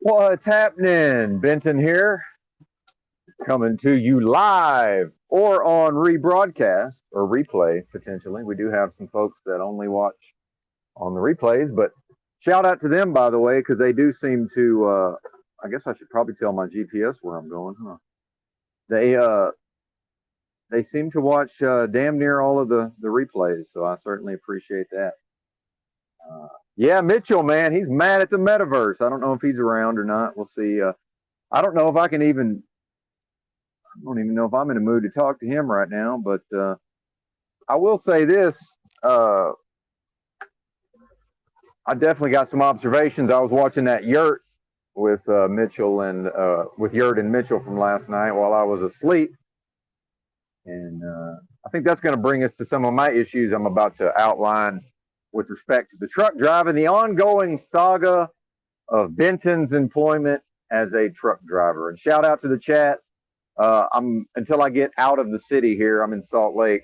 What's happening? Benton here, coming to you live or on rebroadcast or replay potentially. We do have some folks that only watch on the replays, but shout out to them, by the way, because they do seem to. I guess I should probably tell my GPS where I'm going, huh? They seem to watch damn near all of the replays, so I certainly appreciate that. Yeah, Mitchell, man, he's mad at the Metaverse. I don't know if he's around or not. We'll see. I don't know if I can even. I don't even know if I'm in a mood to talk to him right now, but I will say this. I definitely got some observations. I was watching that Yurt with Mitchell and with Yurt and Mitchell from last night while I was asleep. And I think that's going to bring us to some of my issues I'm about to outline with respect to the truck driving, the ongoing saga of Benton's employment as a truck driver. And shout out to the chat. Until I get out of the city here, I'm in Salt Lake.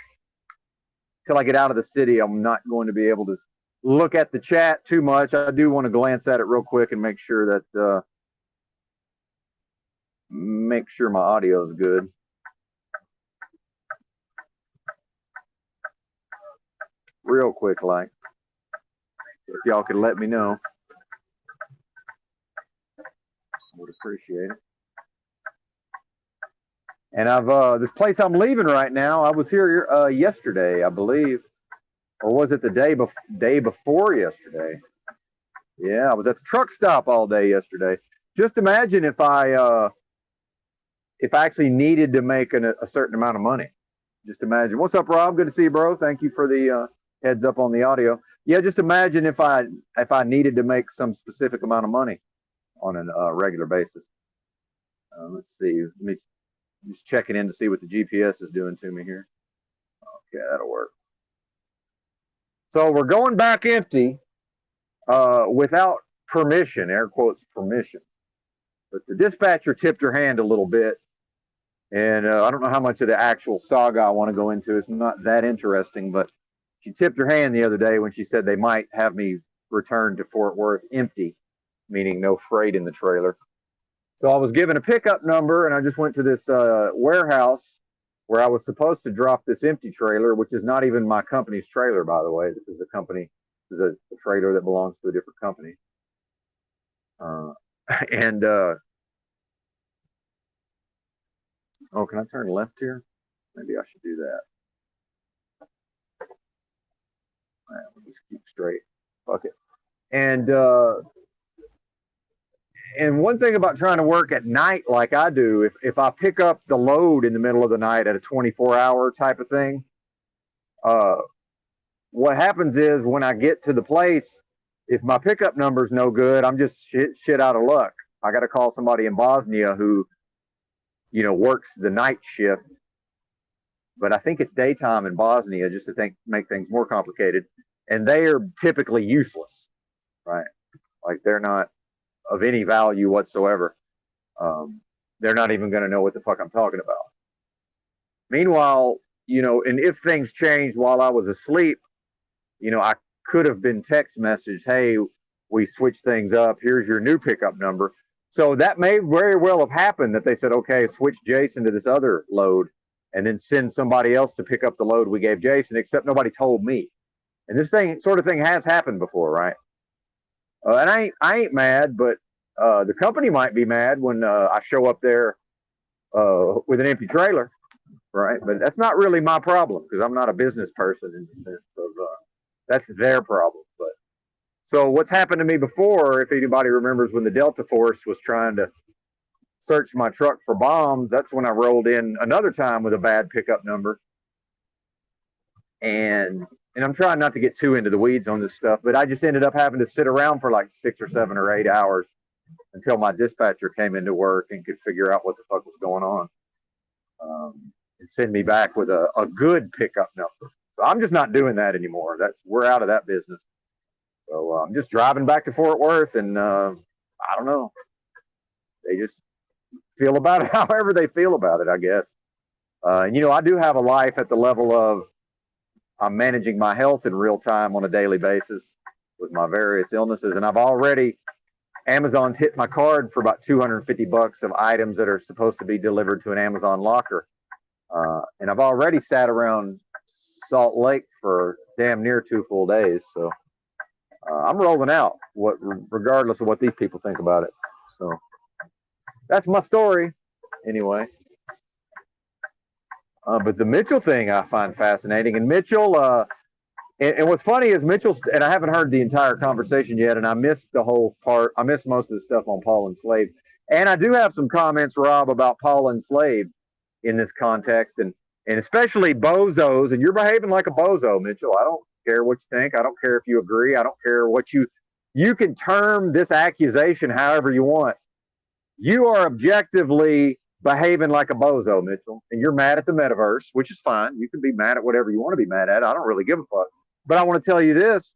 Until I get out of the city, I'm not going to be able to look at the chat too much. I do want to glance at it real quick and make sure that my audio is good. Real quick, like, if y'all could let me know, I would appreciate it. And I've this place I'm leaving right now. I was here yesterday, I believe, or was it the day before yesterday? Yeah, I was at the truck stop all day yesterday. Just imagine if I actually needed to make a certain amount of money. Just imagine. What's up, Rob? Good to see you, bro. Thank you for the heads up on the audio. Yeah, just imagine if I needed to make some specific amount of money on a regular basis. Let's see. Let me just checking in to see what the GPS is doing to me here. Okay, that'll work. So we're going back empty without permission, air quotes permission. But the dispatcher tipped her hand a little bit. And I don't know how much of the actual saga I want to go into. It's not that interesting, but she tipped her hand the other day when she said they might have me return to Fort Worth empty, meaning no freight in the trailer. So I was given a pickup number, and I just went to this warehouse where I was supposed to drop this empty trailer, which is not even my company's trailer, by the way. This is a trailer that belongs to a different company. Oh, can I turn left here? Maybe I should do that. All right, we'll just keep straight. Fuck it. And one thing about trying to work at night like I do, if I pick up the load in the middle of the night at a 24-hour type of thing, what happens is when I get to the place, if my pickup number's no good, I'm just shit out of luck. I got to call somebody in Bosnia who, works the night shift. But I think it's daytime in Bosnia, just to make things more complicated. And they are typically useless, right? Like they're not of any value whatsoever. They're not even going to know what the fuck I'm talking about. Meanwhile, and if things changed while I was asleep, I could have been text messaged, hey, we switched things up. Here's your new pickup number. So that may very well have happened that they said, okay, switch Jason to this other load and then send somebody else to pick up the load we gave Jason, except nobody told me. And this sort of thing has happened before, right? And I ain't mad, but the company might be mad when I show up there with an empty trailer, right? But that's not really my problem because I'm not a business person in the sense of that's their problem. But so what's happened to me before, if anybody remembers when the Delta Force was trying to search my truck for bombs, that's when I rolled in another time with a bad pickup number. And I'm trying not to get too into the weeds on this stuff, but I just ended up having to sit around for like 6 or 7 or 8 hours until my dispatcher came into work and could figure out what the fuck was going on and send me back with a good pickup number. So I'm just not doing that anymore. We're out of that business. So I'm just driving back to Fort Worth, and I don't know. They just feel about it however they feel about it, I guess. And I do have a life at the level of I'm managing my health in real time on a daily basis with my various illnesses. And I've already Amazon's hit my card for about $250 of items that are supposed to be delivered to an Amazon locker. And I've already sat around Salt Lake for damn near 2 full days. So I'm rolling out, regardless of what these people think about it. So that's my story, anyway. But the Mitchell thing I find fascinating. And Mitchell, and what's funny is Mitchell's, and I haven't heard the entire conversation yet, and I missed the whole part. I missed most of the stuff on Paul and Slave. And I do have some comments, Rob, about Paul and Slave in this context, and especially bozos. And you're behaving like a bozo, Mitchell. I don't care what you think. I don't care if you agree. I don't care what you can term this accusation however you want. You are objectively behaving like a bozo, Mitchell, and you're mad at the metaverse, which is fine. You can be mad at whatever you want to be mad at. I don't really give a fuck. But I want to tell you this,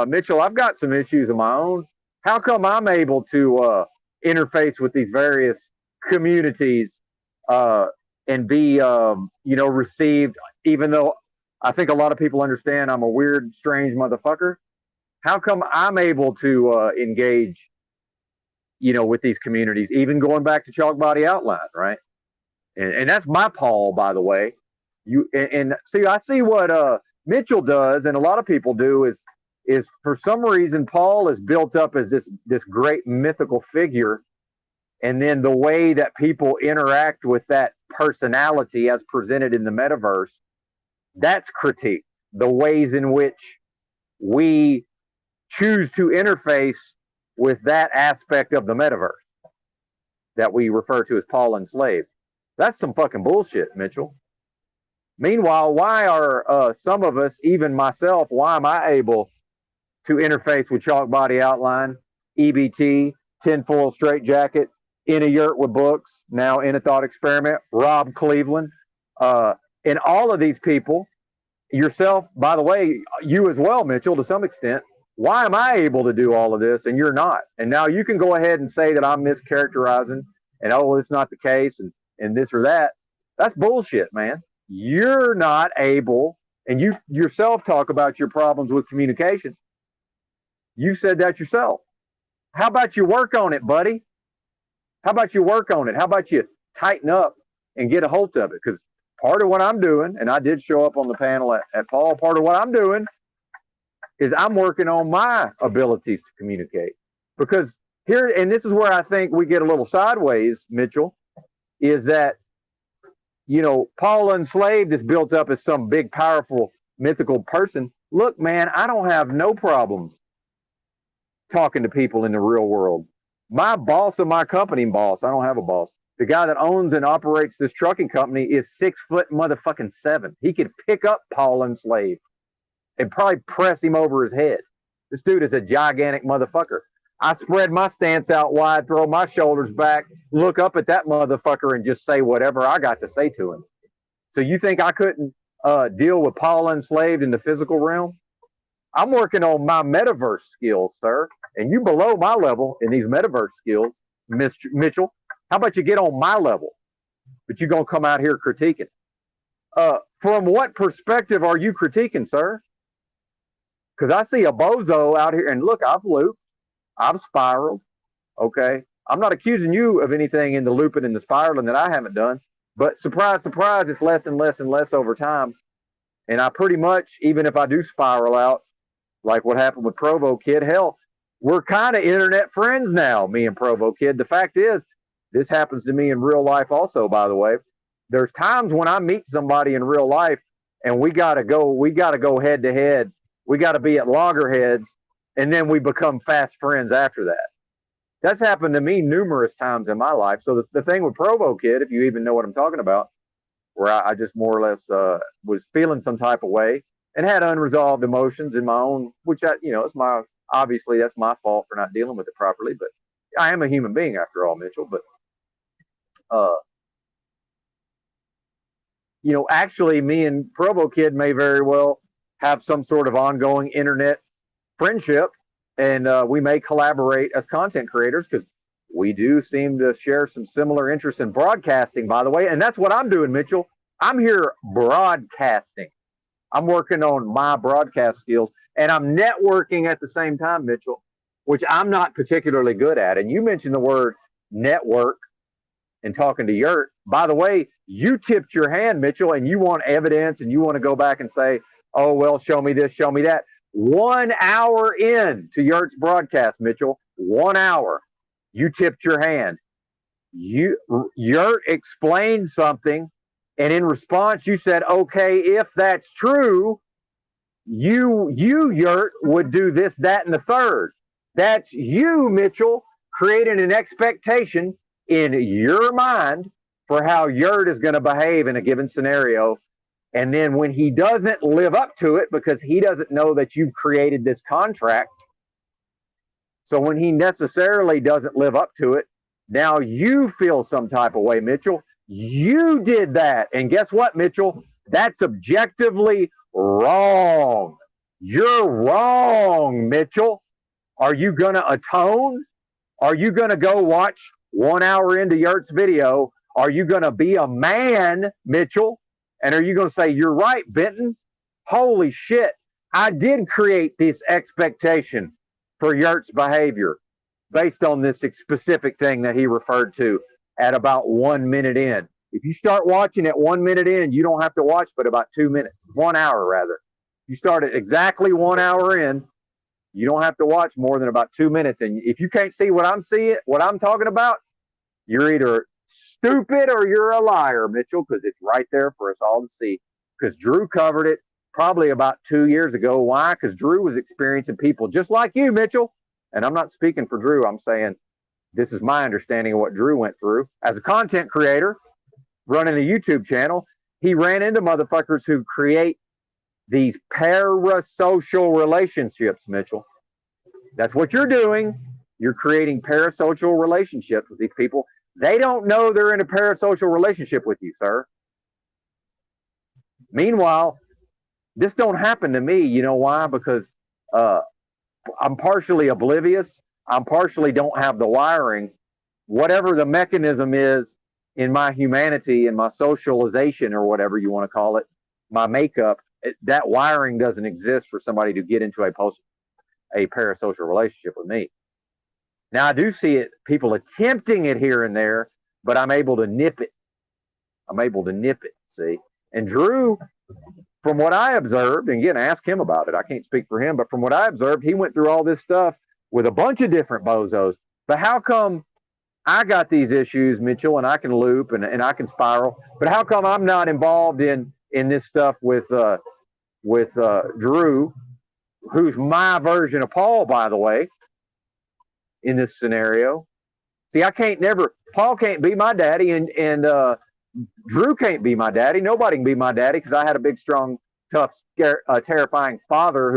Mitchell, I've got some issues of my own. How come I'm able to interface with these various communities and be, received, even though I think a lot of people understand I'm a weird, strange motherfucker? How come I'm able to engage, with these communities, even going back to Chalk Body Outline, right? And that's my Paul, by the way. And see, I see what Mitchell does, and a lot of people do, is for some reason Paul is built up as this great mythical figure, and then the way that people interact with that personality as presented in the metaverse, that's critique. The ways in which we choose to interface with that aspect of the metaverse that we refer to as Paul and Slave. That's some fucking bullshit, Mitchell. Meanwhile, why are some of us, even myself, why am I able to interface with Chalk Body Outline, EBT, Tinfoil Straight Jacket, In a Yurt with Books, now In a Thought Experiment, Rob Cleveland, and all of these people, yourself, by the way, you as well, Mitchell, to some extent. Why am I able to do all of this and you're not? And now you can go ahead and say that I'm mischaracterizing and, oh, it's not the case and this or that. That's bullshit, man. You're not able, and you yourself talk about your problems with communication. You said that yourself. How about you work on it, buddy? How about you work on it? How about you tighten up and get a hold of it? Because part of what I'm doing, and I did show up on the panel at Paul, part of what I'm doing is I'm working on my abilities to communicate. Because here, and this is where I think we get a little sideways, Mitchell, is that, Paul Unslaved is built up as some big, powerful, mythical person. Look, man, I don't have no problems talking to people in the real world. My boss of my company, I don't have a boss. The guy that owns and operates this trucking company is 6 foot motherfucking 7. He could pick up Paul Unslaved and probably press him over his head. This dude is a gigantic motherfucker. I spread my stance out wide, throw my shoulders back, look up at that motherfucker and just say whatever I got to say to him. So you think I couldn't deal with Paul Unslaved in the physical realm? I'm working on my metaverse skills, sir. And you below my level in these metaverse skills, Mitchell. How about you get on my level? But you're going to come out here critiquing. From what perspective are you critiquing, sir? Because I see a bozo out here, and look, I've looped, I've spiraled, okay? I'm not accusing you of anything in the looping and the spiraling that I haven't done, but surprise, surprise, it's less and less and less over time. And I pretty much, even if I do spiral out, like what happened with Provo Kid, hell, we're kind of internet friends now, me and Provo Kid. The fact is, this happens to me in real life also, by the way. There's times when I meet somebody in real life and we gotta go head to head. We got to be at loggerheads, and then we become fast friends after that. That's happened to me numerous times in my life. So the thing with Provo Kid, if you even know what I'm talking about, where I just more or less was feeling some type of way and had unresolved emotions in my own, which it's obviously that's my fault for not dealing with it properly. But I am a human being after all, Mitchell. But actually, me and Provo Kid may very well have some sort of ongoing internet friendship, and we may collaborate as content creators because we do seem to share some similar interests in broadcasting, by the way. And that's what I'm doing, Mitchell. I'm here broadcasting. I'm working on my broadcast skills, and I'm networking at the same time, Mitchell, which I'm not particularly good at. And you mentioned the word network and talking to Yurt. By the way, you tipped your hand, Mitchell, and you want evidence and you want to go back and say, oh, well, show me this, show me that. 1 hour in to Yurt's broadcast, Mitchell, 1 hour, you tipped your hand. Yurt explained something, and in response, you said, okay, if that's true, you Yurt, would do this, that, and the third. That's you, Mitchell, creating an expectation in your mind for how Yurt is going to behave in a given scenario. And then when he doesn't live up to it because he doesn't know that you've created this contract, so when he necessarily doesn't live up to it, now you feel some type of way, Mitchell. You did that. And guess what, Mitchell? That's objectively wrong. You're wrong, Mitchell. Are you going to atone? Are you going to go watch 1 hour into Yurt's video? Are you going to be a man, Mitchell? And are you going to say, you're right, Benton? Holy shit. I did create this expectation for Yurt's behavior based on this specific thing that he referred to at about 1 minute in. If you start watching at 1 minute in, you don't have to watch but about 2 minutes, 1 hour rather. You start at exactly 1 hour in, you don't have to watch more than about 2 minutes. And if you can't see what I'm seeing, what I'm talking about, you're either stupid or you're a liar, Mitchell, because it's right there for us all to see. Because Drew covered it probably about 2 years ago. Why? Because Drew was experiencing people just like you, Mitchell. And I'm not speaking for Drew. I'm saying this is my understanding of what Drew went through. As a content creator running a YouTube channel, he ran into motherfuckers who create these parasocial relationships, Mitchell. That's what you're doing. You're creating parasocial relationships with these people. They don't know they're in a parasocial relationship with you, sir. Meanwhile, this don't happen to me. You know why? Because I'm partially oblivious. I'm partially don't have the wiring. Whatever the mechanism is in my humanity and my socialization or whatever you want to call it, my makeup, that wiring doesn't exist for somebody to get into a parasocial relationship with me. Now, I do see it, people attempting it here and there, but I'm able to nip it. I'm able to nip it, see? And Drew, from what I observed, and again, ask him about it. I can't speak for him, but from what I observed, he went through all this stuff with a bunch of different bozos. But how come I got these issues, Mitchell, and I can loop and I can spiral, but how come I'm not involved in this stuff with Drew, who's my version of Paul, by the way, in this scenario? See, Paul can't be my daddy, and Drew can't be my daddy. Nobody can be my daddy because I had a big, strong, tough, terrifying father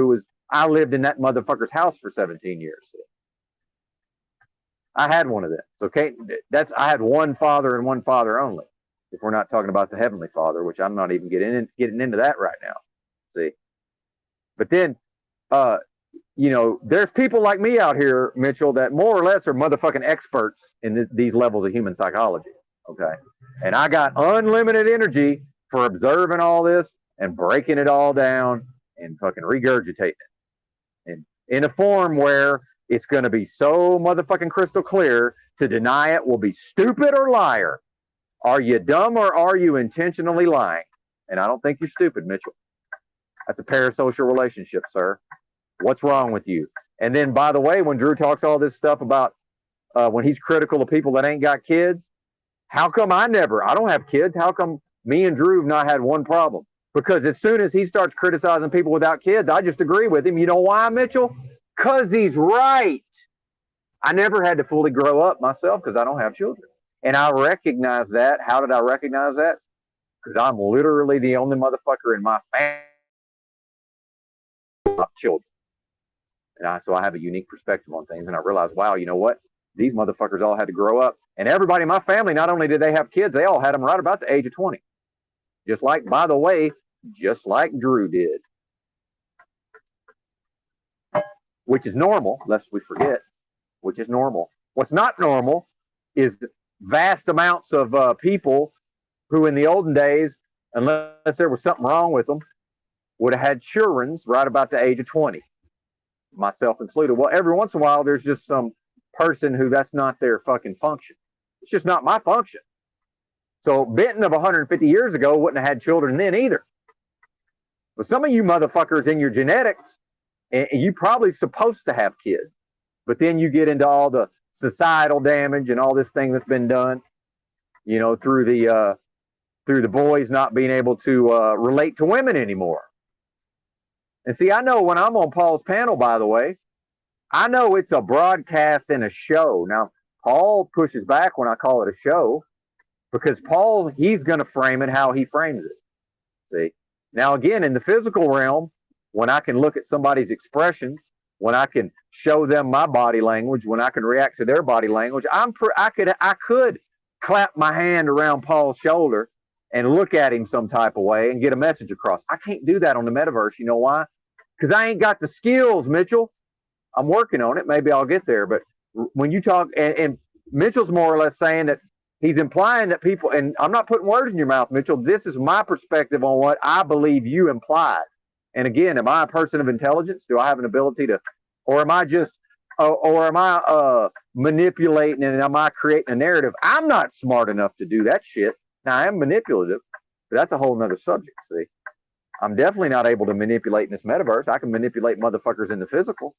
I lived in that motherfucker's house for 17 years. I had one of them. So I had one father and one father only. If we're not talking about the Heavenly Father, which I'm not even getting into that right now. See, but then, there's people like me out here, Mitchell, that more or less are motherfucking experts in these levels of human psychology. Okay, and I got unlimited energy for observing all this and breaking it all down and fucking regurgitating it, and in a form where it's going to be so motherfucking crystal clear. To deny it will be stupid or liar. Are you dumb or are you intentionally lying? And I don't think you're stupid, Mitchell. That's a parasocial relationship, sir. What's wrong with you? And then, by the way, when Drew talks all this stuff about when he's critical of people that ain't got kids, how come I don't have kids? How come me and Drew have not had one problem? Because as soon as he starts criticizing people without kids, I just agree with him. You know why, Mitchell? Because he's right. I never had to fully grow up myself because I don't have children. And I recognize that. How did I recognize that? Because I'm literally the only motherfucker in my family with children. And so I have a unique perspective on things. And I realized, wow, you know what? These motherfuckers all had to grow up. And everybody in my family, not only did they have kids, they all had them right about the age of 20. Just like, by the way, just like Drew did. Which is normal, lest we forget, which is normal. What's not normal is vast amounts of people who in the olden days, unless there was something wrong with them, would have had children right about the age of 20. myself included. Well, every once in a while, there's just some person who that's not their fucking function. It's just not my function. So Benton of 150 years ago wouldn't have had children then either. But some of you motherfuckers in your genetics, and you're probably supposed to have kids, but then you get into all the societal damage and all this thing that's been done, you know, through the boys not being able to relate to women anymore. And see, I know when I'm on Paul's panel, by the way, I know it's a broadcast and a show. Now, Paul pushes back when I call it a show because Paul, he's going to frame it how he frames it. See? Now, again, in the physical realm, when I can look at somebody's expressions, when I can show them my body language, when I can react to their body language, I could clap my hand around Paul's shoulder and look at him some type of way and get a message across. I can't do that on the metaverse. You know why? Because I ain't got the skills, Mitchell. I'm working on it. Maybe I'll get there. But when you talk, and Mitchell's more or less saying that he's implying that people, and I'm not putting words in your mouth, Mitchell. This is my perspective on what I believe you implied. And again, am I a person of intelligence? Do I have an ability to, or am I just, or am I manipulating and am I creating a narrative? I'm not smart enough to do that shit. Now, I am manipulative, but that's a whole nother subject, see? I'm definitely not able to manipulate in this metaverse. I can manipulate motherfuckers in the physical.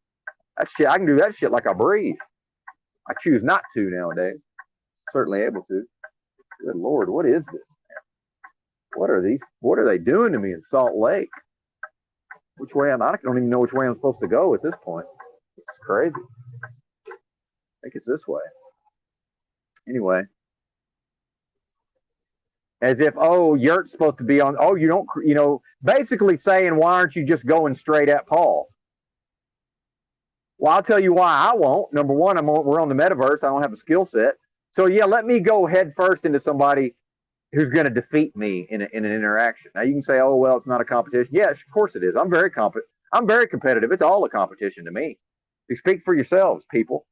That shit, I can do that shit like I breathe. I choose not to nowadays. Certainly able to. Good Lord, what is this, man? What are these? What are they doing to me in Salt Lake? Which way am I? I don't even know which way I'm supposed to go at this point. This is crazy. I think it's this way. Anyway. As if, oh, Yurt's supposed to be on, oh, you don't, you know, basically saying, why aren't you just going straight at Paul? Well, I'll tell you why I won't. Number one, we're on the metaverse. I don't have a skill set. So, yeah, let me go head first into somebody who's going to defeat me in an interaction. Now, you can say, oh, well, it's not a competition. Yeah, of course it is. I'm very competitive. It's all a competition to me. So speak for yourselves, people.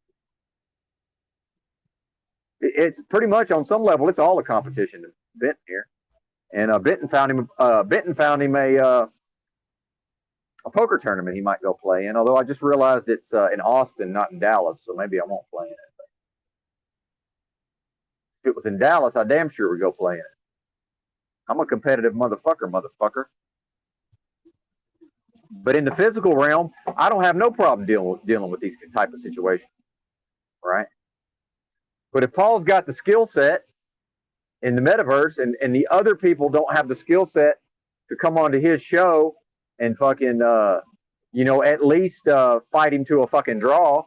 It's pretty much on some level, it's all a competition to Benton here. And Benton found him a poker tournament he might go play in, although I just realized it's in Austin, not in Dallas, so maybe I won't play in it. If it was in Dallas, I damn sure would go play in it. I'm a competitive motherfucker. But in the physical realm, I don't have no problem dealing with these type of situations, right? But if Paul's got the skill set in the metaverse and the other people don't have the skill set to come onto his show and fucking, you know, at least fight him to a fucking draw,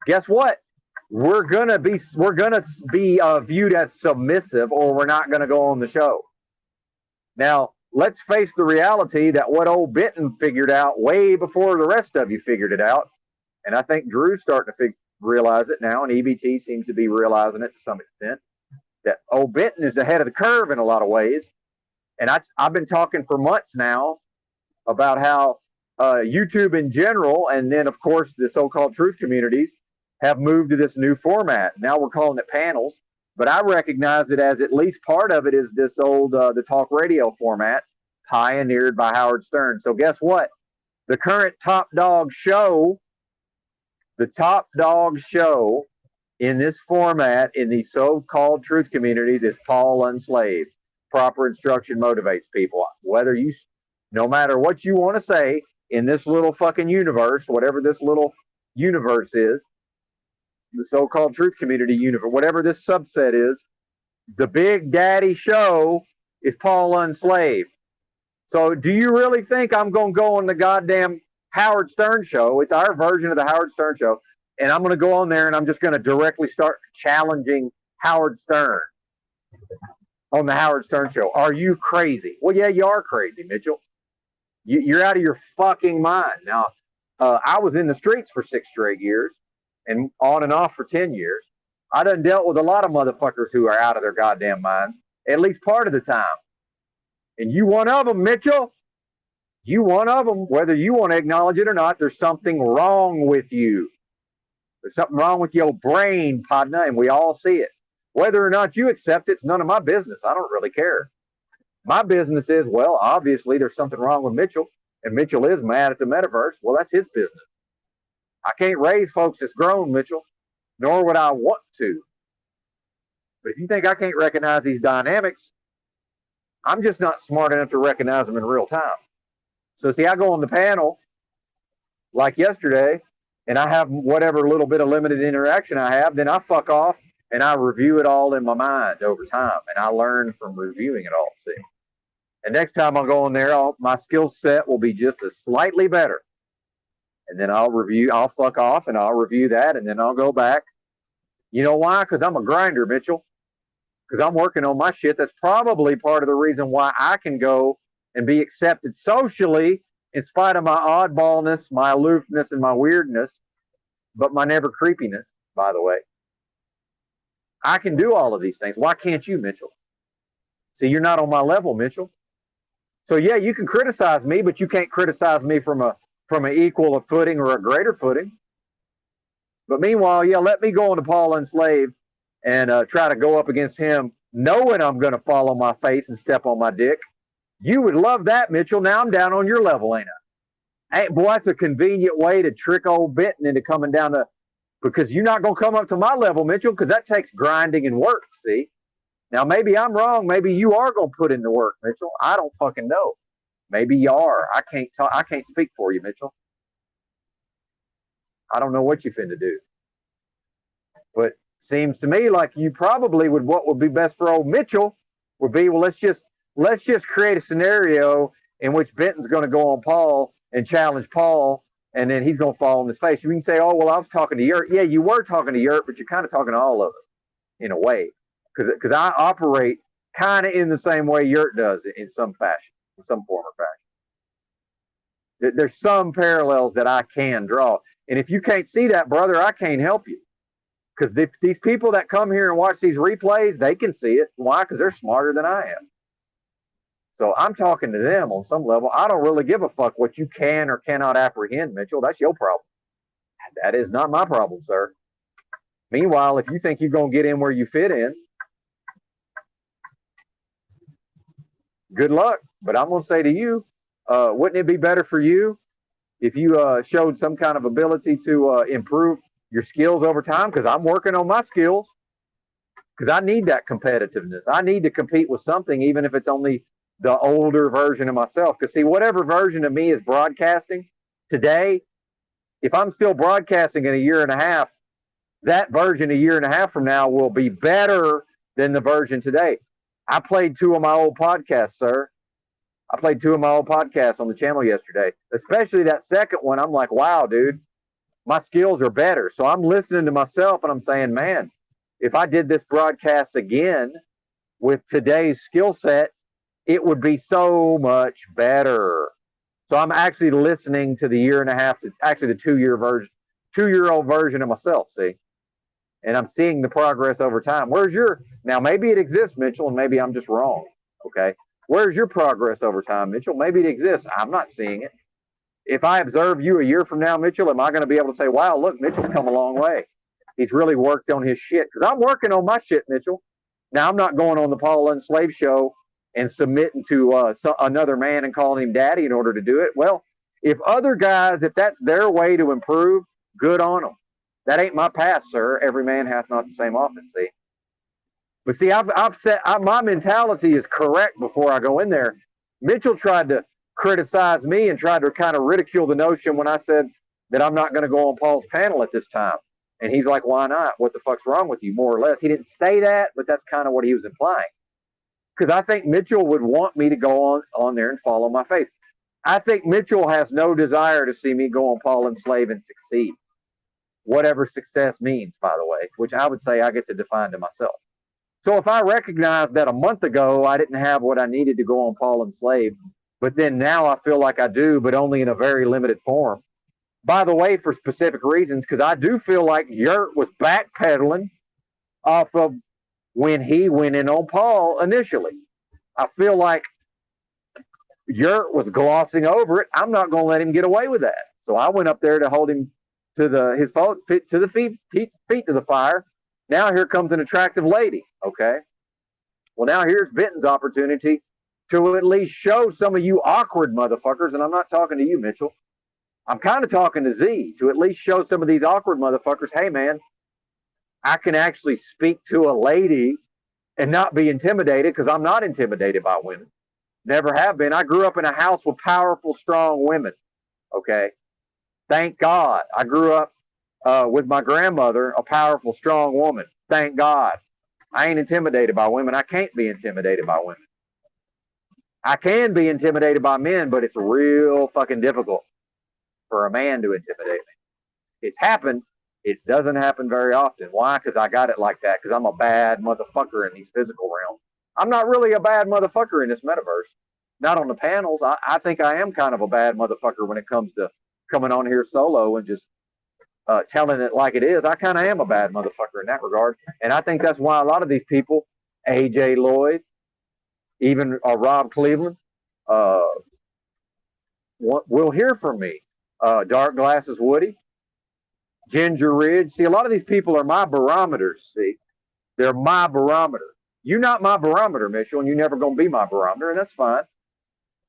guess what? We're gonna be viewed as submissive, or we're not gonna go on the show. Now, let's face the reality that what old Benton figured out way before the rest of you figured it out, and I think Drew's starting to realize it now, and EBT seems to be realizing it to some extent, that old Benton is ahead of the curve in a lot of ways. And I've been talking for months now about how YouTube in general, and then, of course, the so-called truth communities, have moved to this new format. Now we're calling it panels, but I recognize it as at least part of it is this old, the talk radio format, pioneered by Howard Stern. So guess what? The current top dog show in this format, in these so-called truth communities, is Paul Unslaved. Proper instruction motivates people. No matter what you want to say in this little fucking universe, whatever this little universe is, the so-called truth community universe, whatever this subset is, the big daddy show is Paul Unslaved. So do you really think I'm going to go on the goddamn Howard Stern show? It's our version of the Howard Stern show. And I'm going to go on there and I'm just going to directly start challenging Howard Stern on the Howard Stern show. Are you crazy? Well, yeah, you are crazy, Mitchell. You're out of your fucking mind. Now, I was in the streets for 6 straight years and on and off for 10 years. I done dealt with a lot of motherfuckers who are out of their goddamn minds, at least part of the time. And you one of them, Mitchell. You one of them, whether you want to acknowledge it or not, there's something wrong with you. There's something wrong with your brain, partner, and we all see it. Whether or not you accept it's none of my business. I don't really care. My business is, well, obviously there's something wrong with Mitchell, and Mitchell is mad at the metaverse. Well, that's his business. I can't raise folks that's grown, Mitchell, nor would I want to. But if you think I can't recognize these dynamics, I'm just not smart enough to recognize them in real time. So see, I go on the panel like yesterday, and I have whatever little bit of limited interaction I have, then I fuck off and I review it all in my mind over time, and I learn from reviewing it all. See, and next time I'll go on there, my skill set will be just as slightly better, and then I'll fuck off and I'll review that, and then I'll go back. You know why? Because I'm a grinder, Mitchell. Because I'm working on my shit. That's probably part of the reason why I can go and be accepted socially in spite of my oddballness, my aloofness, and my weirdness, but my never creepiness, by the way. I can do all of these things. Why can't you, Mitchell? See, you're not on my level, Mitchell. So yeah, you can criticize me, but you can't criticize me from an equal footing or a greater footing. But meanwhile, yeah, let me go on to Paul Enslaved and try to go up against him, knowing I'm going to fall on my face and step on my dick. You would love that, Mitchell. Now I'm down on your level, ain't I? Hey, boy, that's a convenient way to trick old Benton into coming down to, because you're not going to come up to my level, Mitchell, because that takes grinding and work, see? Now, maybe I'm wrong. Maybe you are going to put in the work, Mitchell. I don't fucking know. Maybe you are. I can't speak for you, Mitchell. I don't know what you finna do. But seems to me like you probably would, what would be best for old Mitchell would be, well, let's just create a scenario in which Benton's going to go on Paul and challenge Paul, and then he's going to fall on his face. You can say, oh, well, I was talking to Yurt. Yeah, you were talking to Yurt, but you're kind of talking to all of us in a way, because I operate kind of in the same way Yurt does in some fashion, in some form or fashion. There's some parallels that I can draw. And if you can't see that, brother, I can't help you. Because these people that come here and watch these replays, they can see it. Why? Because they're smarter than I am. So I'm talking to them on some level. I don't really give a fuck what you can or cannot apprehend, Mitchell. That's your problem. That is not my problem, sir. Meanwhile, if you think you're going to get in where you fit in, good luck. But I'm going to say to you, wouldn't it be better for you if you showed some kind of ability to improve your skills over time? Because I'm working on my skills, because I need that competitiveness. I need to compete with something, even if it's only the older version of myself. Because see, whatever version of me is broadcasting today, if I'm still broadcasting in a year and a half, that version a year and a half from now will be better than the version today. I played 2 of my old podcasts, sir. I played 2 of my old podcasts on the channel yesterday, especially that second one. I'm like, wow, dude, my skills are better. So I'm listening to myself and I'm saying, man, if I did this broadcast again with today's skill set, it would be so much better. So I'm actually listening to the year and a half, to actually the 2-year-old version of myself, see? And I'm seeing the progress over time. Now maybe it exists, Mitchell, and maybe I'm just wrong, okay? Where's your progress over time, Mitchell? Maybe it exists. I'm not seeing it. If I observe you a year from now, Mitchell, am I going to be able to say, wow, look, Mitchell's come a long way. He's really worked on his shit. Because I'm working on my shit, Mitchell. Now, I'm not going on the Paul Enslaved show and submitting to another man and calling him daddy in order to do it. Well, if other guys, if that's their way to improve, good on them. That ain't my path, sir. Every man hath not the same office, see? But see, my mentality is correct before I go in there. Mitchell tried to criticize me and tried to kind of ridicule the notion when I said that I'm not going to go on Paul's panel at this time. And he's like, why not? What the fuck's wrong with you, more or less? He didn't say that, but that's kind of what he was implying. Because I think Mitchell would want me to go on there and fall on my face. I think Mitchell has no desire to see me go on Paul Enslaved and succeed. Whatever success means, by the way, which I would say I get to define to myself. So if I recognize that a month ago I didn't have what I needed to go on Paul Enslaved, but then now I feel like I do, but only in a very limited form. By the way, for specific reasons, because I do feel like Yurt was backpedaling off of when he went in on Paul initially. I feel like Yurt was glossing over it. I'm not going to let him get away with that. So I went up there to hold him to his feet to the fire. Now here comes an attractive lady. Okay. Well, now here's Benton's opportunity to at least show some of you awkward motherfuckers, and I'm not talking to you, Mitchell. I'm kind of talking to Z to at least show some of these awkward motherfuckers, hey man, I can actually speak to a lady and not be intimidated, because I'm not intimidated by women. Never have been. I grew up in a house with powerful, strong women. Okay. Thank God. I grew up with my grandmother, a powerful, strong woman. Thank God. I ain't intimidated by women. I can't be intimidated by women. I can be intimidated by men, but it's real fucking difficult for a man to intimidate me. It's happened. It doesn't happen very often. Why? Because I got it like that. Because I'm a bad motherfucker in these physical realms. I'm not really a bad motherfucker in this metaverse. Not on the panels. I think I am kind of a bad motherfucker when it comes to coming on here solo and just telling it like it is. I kind of am a bad motherfucker in that regard. And I think that's why a lot of these people, AJ Lloyd, even Rob Cleveland, will hear from me. Dark Glasses Woody, Ginger Ridge. See, a lot of these people are my barometers. See, they're my barometer. You're not my barometer, Mitchell, and you're never going to be my barometer, and that's fine.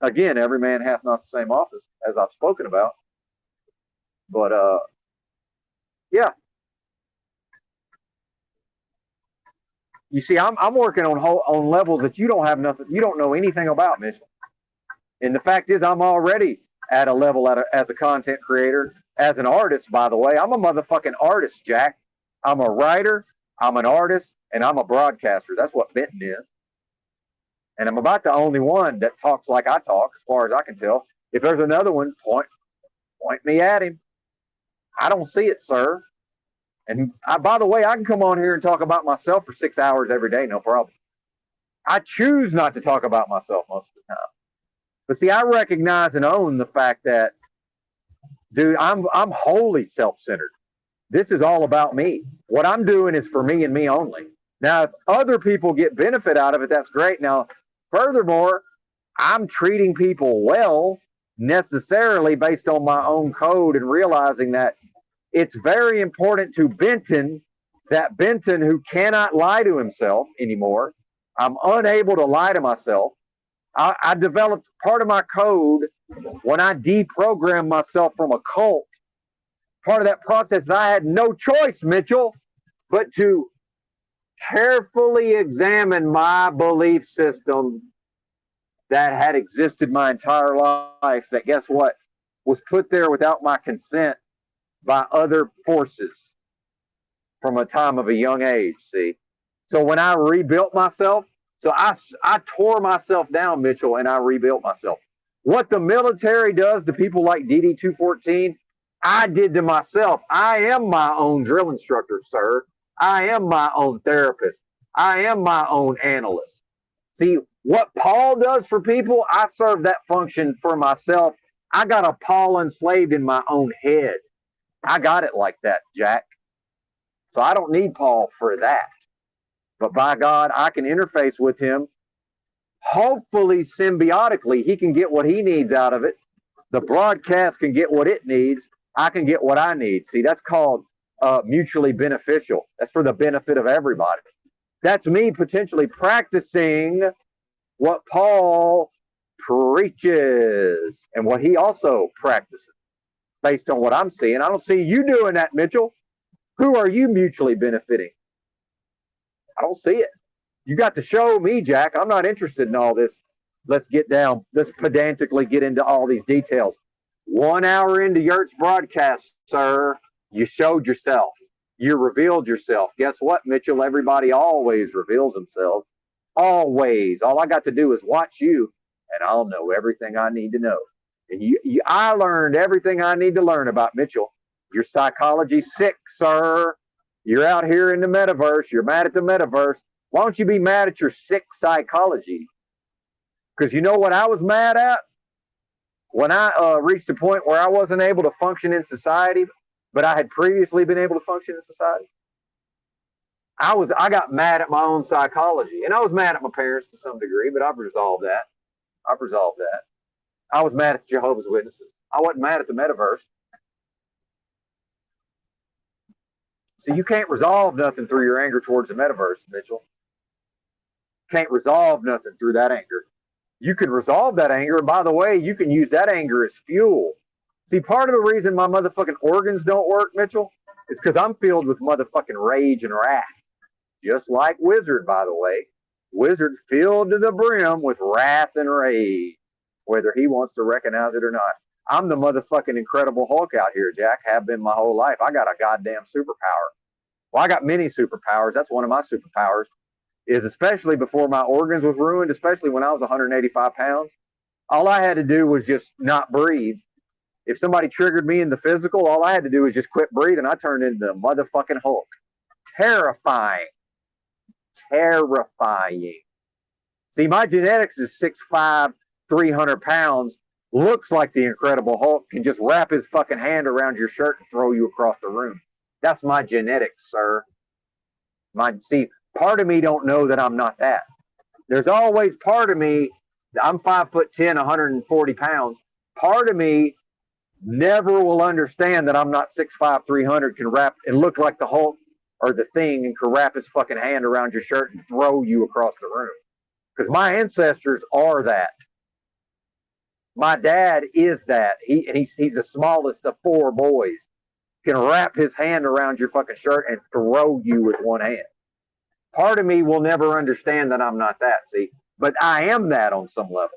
Again, every man hath not the same office, as I've spoken about. But yeah. You see, I'm working on levels that you don't have nothing. You don't know anything about, Mitchell. And the fact is, I'm already at a level as a content creator, as an artist. By the way, I'm a motherfucking artist, Jack. I'm a writer. I'm an artist, and I'm a broadcaster. That's what Benton is. And I'm about the only one that talks like I talk, as far as I can tell. If there's another one, point me at him. I don't see it, sir. And by the way, I can come on here and talk about myself for 6 hours every day, no problem. I choose not to talk about myself most of the time. But see, I recognize and own the fact that, dude, I'm wholly self-centered. This is all about me. What I'm doing is for me and me only. Now, if other people get benefit out of it, that's great. Now, furthermore, I'm treating people well, necessarily based on my own code, and realizing that it's very important to Benton, that Benton who cannot lie to himself anymore. I'm unable to lie to myself. I developed part of my code when I deprogrammed myself from a cult. Part of that process, I had no choice, Mitchell, but to carefully examine my belief system that had existed my entire life, that, guess what, was put there without my consent by other forces from a time of a young age, see? So when I rebuilt myself, so I tore myself down, Mitchell, and I rebuilt myself. What the military does to people like DD-214, I did to myself. I am my own drill instructor, sir. I am my own therapist. I am my own analyst. See, what Paul does for people, I serve that function for myself. I got a Paul enslaved in my own head. I got it like that, Jack. So I don't need Paul for that. But by God, I can interface with him. Hopefully, symbiotically, he can get what he needs out of it. The broadcast can get what it needs. I can get what I need. See, that's called mutually beneficial. That's for the benefit of everybody. That's me potentially practicing what Paul preaches and what he also practices based on what I'm seeing. I don't see you doing that, Mitchell. Who are you mutually benefiting? I don't see it. You got to show me, Jack. I'm not interested in all this. Let's pedantically get into all these details. 1 hour into Yurt's broadcast, sir, you showed yourself. You revealed yourself. Guess what, Mitchell? Everybody always reveals themselves. Always. All I got to do is watch you, and I'll know everything I need to know. And I learned everything I need to learn about Mitchell. Your psychology's sick, sir. You're out here in the metaverse. You're mad at the metaverse. Why don't you be mad at your sick psychology? Because you know what I was mad at? When I reached a point where I wasn't able to function in society, but I had previously been able to function in society, I got mad at my own psychology. And I was mad at my parents to some degree, but I've resolved that. I was mad at Jehovah's Witnesses. I wasn't mad at the metaverse. So you can't resolve nothing through your anger towards the metaverse, Mitchell. Can't resolve nothing through that anger. You can resolve that anger, and by the way, you can use that anger as fuel. See, part of the reason my motherfucking organs don't work, Mitchell, is because I'm filled with motherfucking rage and wrath. Just like Wizard, by the way. Wizard filled to the brim with wrath and rage, whether he wants to recognize it or not. I'm the motherfucking Incredible Hulk out here, Jack. Have been my whole life. I got a goddamn superpower. Well, I got many superpowers. That's one of my superpowers. Is especially before my organs was ruined, especially when I was 185 pounds. All I had to do was just not breathe. If somebody triggered me in the physical, all I had to do was just quit breathing. I turned into the motherfucking Hulk. Terrifying. Terrifying. See, my genetics is 6'5", 300 pounds. Looks like the Incredible Hulk, can just wrap his fucking hand around your shirt and throw you across the room. That's my genetics, sir. See, part of me don't know that I'm not that. There's always part of me, I'm 5'10", 140 pounds. Part of me never will understand that I'm not 6'5", 300, can wrap and look like the Hulk or the Thing and can wrap his fucking hand around your shirt and throw you across the room. Because my ancestors are that. My dad is that. He's the smallest of 4 boys. Can wrap his hand around your fucking shirt and throw you with one hand. Part of me will never understand that I'm not that, see? But I am that on some level.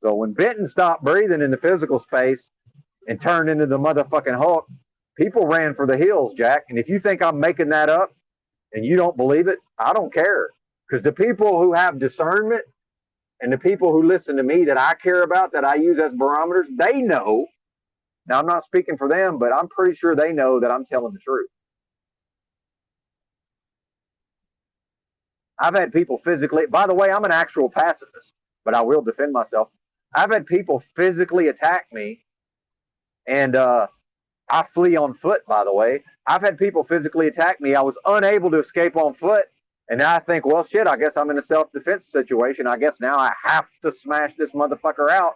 So when Benton stopped breathing in the physical space and turned into the motherfucking Hulk, people ran for the hills, Jack. And if you think I'm making that up and you don't believe it, I don't care. Because the people who have discernment and the people who listen to me that I care about, that I use as barometers, they know. Now, I'm not speaking for them, but I'm pretty sure they know that I'm telling the truth. I've had people physically, by the way, I'm an actual pacifist, but I will defend myself. I've had people physically attack me, and I flee on foot, by the way. I've had people physically attack me. I was unable to escape on foot, and now I think, well, shit, I guess I'm in a self-defense situation. I guess now I have to smash this motherfucker out.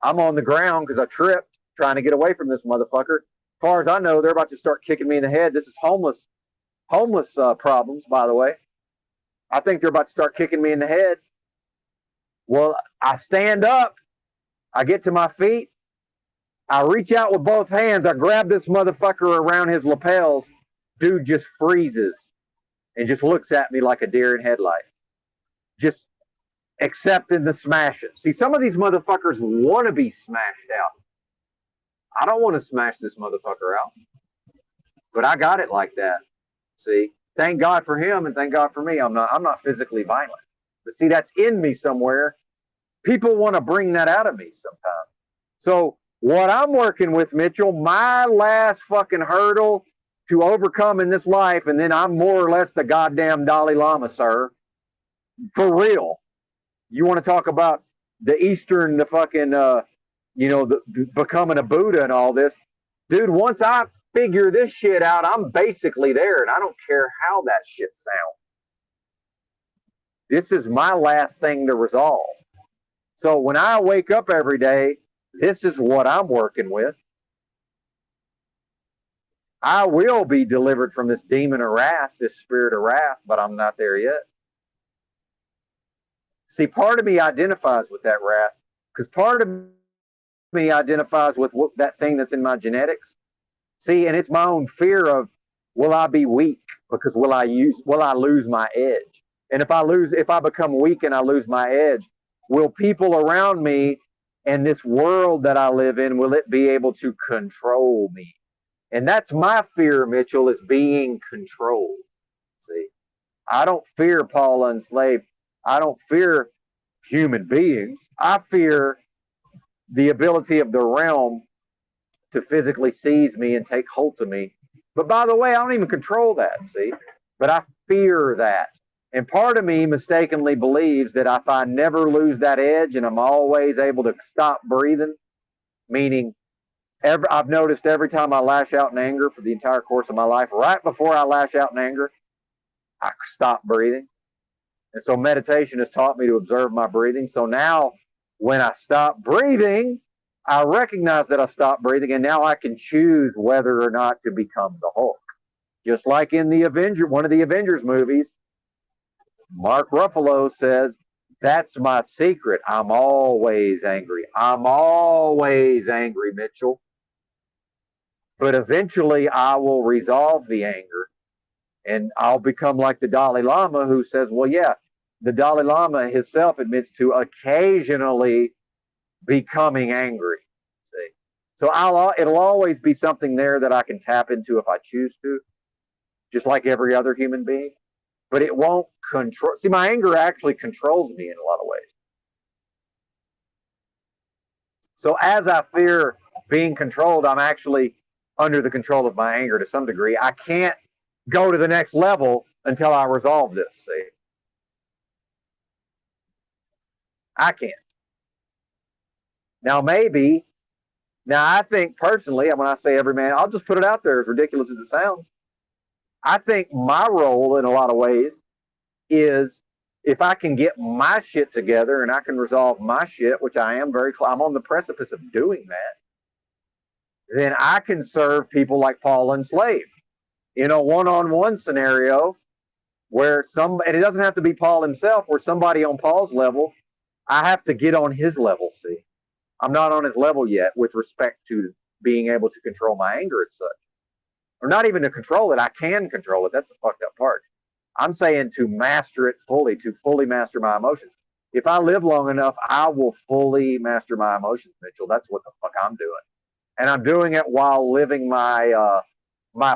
I'm on the ground because I tripped trying to get away from this motherfucker. As far as I know, they're about to start kicking me in the head. This is homeless problems, by the way. I think they're about to start kicking me in the head. Well, I stand up. I get to my feet. I reach out with both hands. I grab this motherfucker around his lapels. Dude just freezes and just looks at me like a deer in headlights. Just accepting the smashing. See, some of these motherfuckers want to be smashed out. I don't want to smash this motherfucker out. But I got it like that. See, thank God for him and thank God for me. I'm not physically violent. But see, that's in me somewhere. People want to bring that out of me sometimes. So what I'm working with, Mitchell, my last fucking hurdle to overcome in this life, and then I'm more or less the goddamn Dalai Lama, sir. For real. You want to talk about the Eastern, the fucking, becoming a Buddha and all this. Dude, once I figure this shit out, I'm basically there, and I don't care how that shit sounds. This is my last thing to resolve. So when I wake up every day, this is what I'm working with. I will be delivered from this demon of wrath, this spirit of wrath, but I'm not there yet. See, part of me identifies with that wrath, because part of me identifies with that thing that's in my genetics. See, and it's my own fear of, will I be weak? Because will I lose my edge? And if I become weak and I lose my edge, will people around me and this world that I live in, will it be able to control me? And that's my fear, Mitchell, is being controlled. See, I don't fear Paul Unslaved. I don't fear human beings. I fear the ability of the realm to physically seize me and take hold of me. But by the way, I don't even control that, see? But I fear that. And part of me mistakenly believes that if I never lose that edge and I'm always able to stop breathing, meaning I've noticed every time I lash out in anger for the entire course of my life, right before I lash out in anger, I stop breathing. And so meditation has taught me to observe my breathing. So now when I stop breathing, I recognize that I stopped breathing, and now I can choose whether or not to become the Hulk. Just like in one of the Avengers movies, Mark Ruffalo says, That's my secret. I'm always angry. I'm always angry, Mitchell. But eventually I will resolve the anger and I'll become like the Dalai Lama, who says, well, yeah, the Dalai Lama himself admits to occasionally becoming angry. See? So it'll always be something there that I can tap into if I choose to, just like every other human being. But it won't control. See, my anger actually controls me in a lot of ways. So as I fear being controlled, I'm actually under the control of my anger to some degree. I can't go to the next level until I resolve this. See, I can't. Now, maybe, now I think personally, when I say every man, I'll just put it out there, as ridiculous as it sounds. I think my role in a lot of ways is if I can get my shit together and I can resolve my shit, which I am I'm on the precipice of doing that, then I can serve people like Paul enslaved in a one-on-one scenario where and it doesn't have to be Paul himself, where somebody on Paul's level, I have to get on his level, see. I'm not on his level yet with respect to being able to control my anger and such. Or not even to control it, I can control it. That's the fucked up part. I'm saying to master it fully, to fully master my emotions. If I live long enough, I will fully master my emotions, Mitchell. That's what the fuck I'm doing. And I'm doing it while living my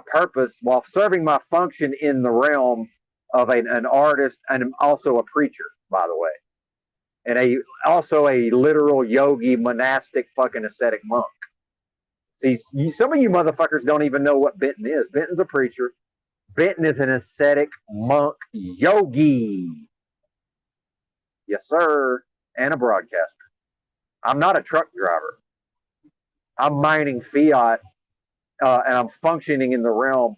purpose, while serving my function in the realm of an artist and also a preacher, by the way. And also a literal yogi, monastic, fucking ascetic monk. See, some of you motherfuckers don't even know what Benton is. Benton's a preacher. Benton is an ascetic monk yogi. Yes, sir. And a broadcaster. I'm not a truck driver. I'm mining fiat, and I'm functioning in the realm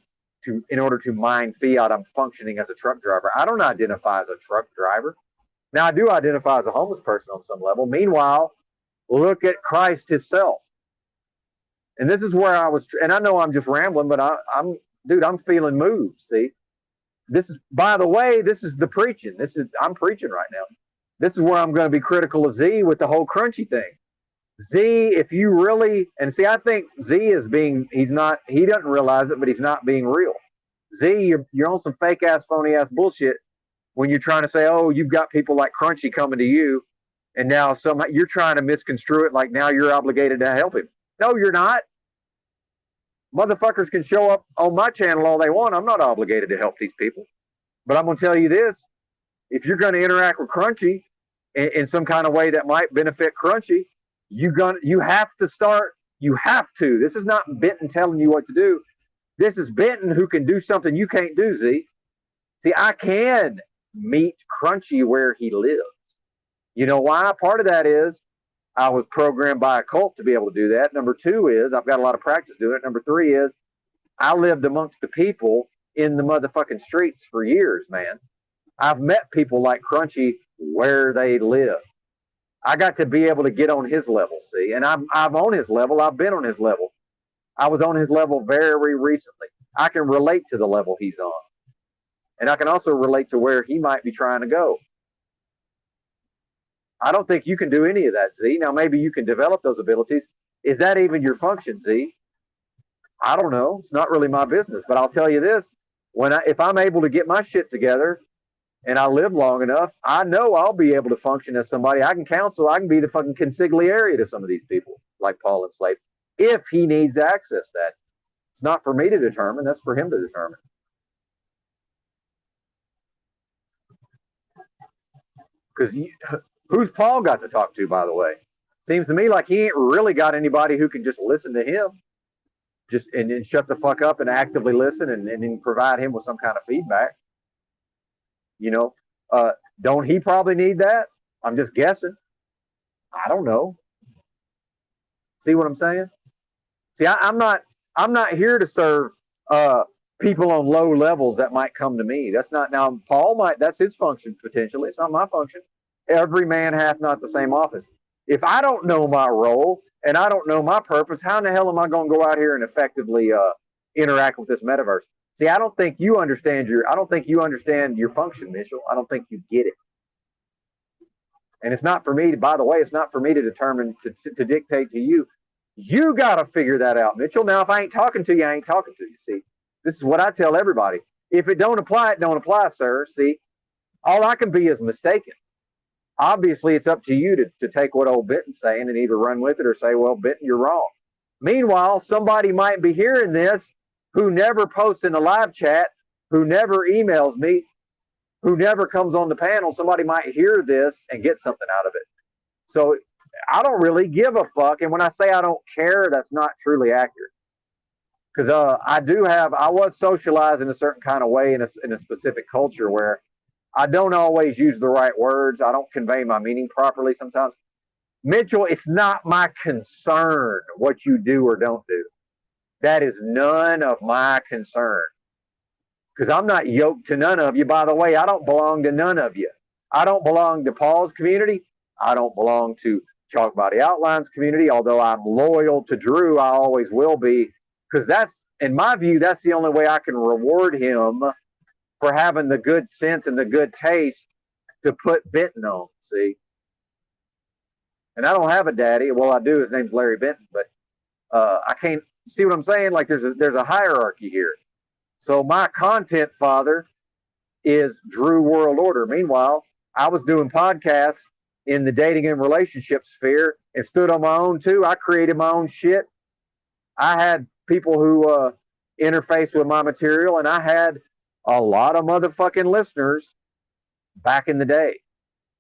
in order to mine fiat. I'm functioning as a truck driver. I don't identify as a truck driver. Now, I do identify as a homeless person on some level. Meanwhile, look at Christ himself. And this is where I was, and I know I'm just rambling, but I'm feeling moved, see? This is, by the way, this is the preaching. I'm preaching right now. This is where I'm going to be critical of Z with the whole crunchy thing. Z, if you really, and see, I think Z is he doesn't realize it, but he's not being real. Z, you're on some fake ass, phony ass bullshit when you're trying to say, oh, you've got people like Crunchy coming to you, and now somehow you're trying to misconstrue it like now you're obligated to help him. No, you're not. Motherfuckers can show up on my channel all they want. I'm not obligated to help these people. But I'm going to tell you this. If you're going to interact with Crunchy in some kind of way that might benefit Crunchy, you have to. This is not Benton telling you what to do. This is Benton who can do something you can't do, Z. See, I can meet Crunchy where he lives. You know why? Part of that is I was programmed by a cult to be able to do that. Number two is I've got a lot of practice doing it. Number three is I lived amongst the people in the motherfucking streets for years, man. I've met people like Crunchy where they live. I got to be able to get on his level, see? And I'm on his level. I've been on his level. I was on his level very recently. I can relate to the level he's on. And I can also relate to where he might be trying to go. I don't think you can do any of that, Z. Now, maybe you can develop those abilities. Is that even your function, Z? I don't know. It's not really my business. But I'll tell you this. If I'm able to get my shit together and I live long enough, I know I'll be able to function as somebody. I can counsel. I can be the fucking consigliere to some of these people, like Paul and Slave, if he needs to access that. It's not for me to determine. That's for him to determine. Because who's Paul got to talk to, by the way? Seems to me like he ain't really got anybody who can just listen to him, and shut the fuck up and actively listen and then provide him with some kind of feedback. You know, don't he probably need that? I'm just guessing. I don't know. See what I'm saying? See, I'm not here to serve people on low levels that might come to me. That's not, now Paul that's his function potentially. It's not my function. Every man hath not the same office. If I don't know my role and I don't know my purpose, how in the hell am I going to go out here and effectively interact with this metaverse? See, I don't think you understand your function, Mitchell. I don't think you get it. And it's not for me to, by the way, it's not for me to determine, to dictate to you. You got to figure that out, Mitchell. Now, if I ain't talking to you, I ain't talking to you. See, this is what I tell everybody. If it don't apply, it don't apply, sir. See, all I can be is mistaken. Obviously, it's up to you to take what old Benton's saying and either run with it or say, well, Benton, you're wrong. Meanwhile, somebody might be hearing this who never posts in the live chat, who never emails me, who never comes on the panel. Somebody might hear this and get something out of it. So I don't really give a fuck. And when I say I don't care, that's not truly accurate. Because I was socialized in a certain kind of way in a specific culture where I don't always use the right words. I don't convey my meaning properly sometimes. Mitchell, it's not my concern what you do or don't do. That is none of my concern. Because I'm not yoked to none of you. By the way, I don't belong to none of you. I don't belong to Paul's community. I don't belong to Chalk Body Outlines community. Although I'm loyal to Drew, I always will be. Because that's, in my view, that's the only way I can reward him for having the good sense and the good taste to put Benton on, see? And I don't have a daddy. Well, I do. His name's Larry Benton. But I can't, see what I'm saying? Like there's a hierarchy here. So my content father is Drew World Order. Meanwhile, I was doing podcasts in the dating and relationship sphere and stood on my own too. I created my own shit. I had people who interface with my material, and I had a lot of motherfucking listeners back in the day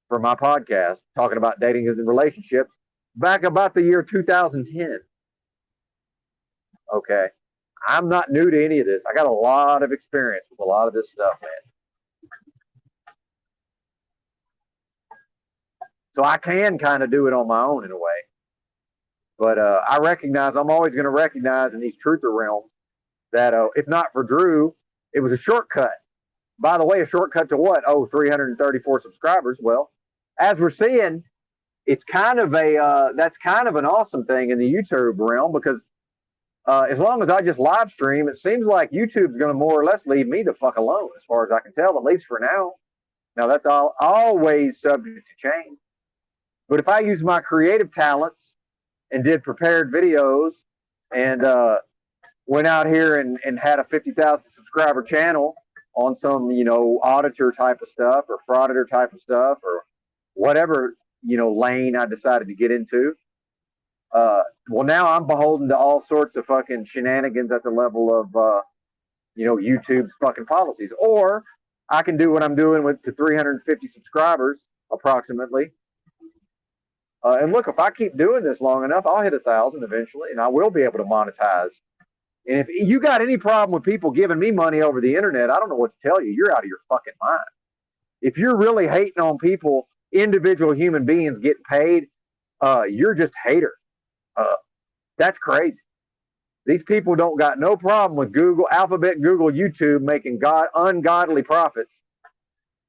for my podcast talking about dating and relationships back about the year 2010. Okay. I'm not new to any of this. I got a lot of experience with a lot of this stuff, man. So I can kind of do it on my own in a way. But I recognize, I'm always going to recognize in these truther realms that if not for Drew, it was a shortcut. By the way, a shortcut to what? Oh, 334 subscribers. Well, as we're seeing, it's kind of that's kind of an awesome thing in the YouTube realm because as long as I just live stream, it seems like YouTube's going to more or less leave me the fuck alone, as far as I can tell, at least for now. Now, that's always subject to change. But if I use my creative talents and did prepared videos and went out here and had a 50,000 subscriber channel on some, auditor type of stuff or frauditor type of stuff or whatever, lane I decided to get into, well, now I'm beholden to all sorts of fucking shenanigans at the level of, YouTube's fucking policies. Or I can do what I'm doing with to 350 subscribers approximately. And look, if I keep doing this long enough, I'll hit 1,000 eventually, and I will be able to monetize. And if you got any problem with people giving me money over the internet, I don't know what to tell you. You're out of your fucking mind. If you're really hating on people, individual human beings getting paid, you're just a hater. That's crazy. These people don't got no problem with Google, Alphabet, Google, YouTube making ungodly profits,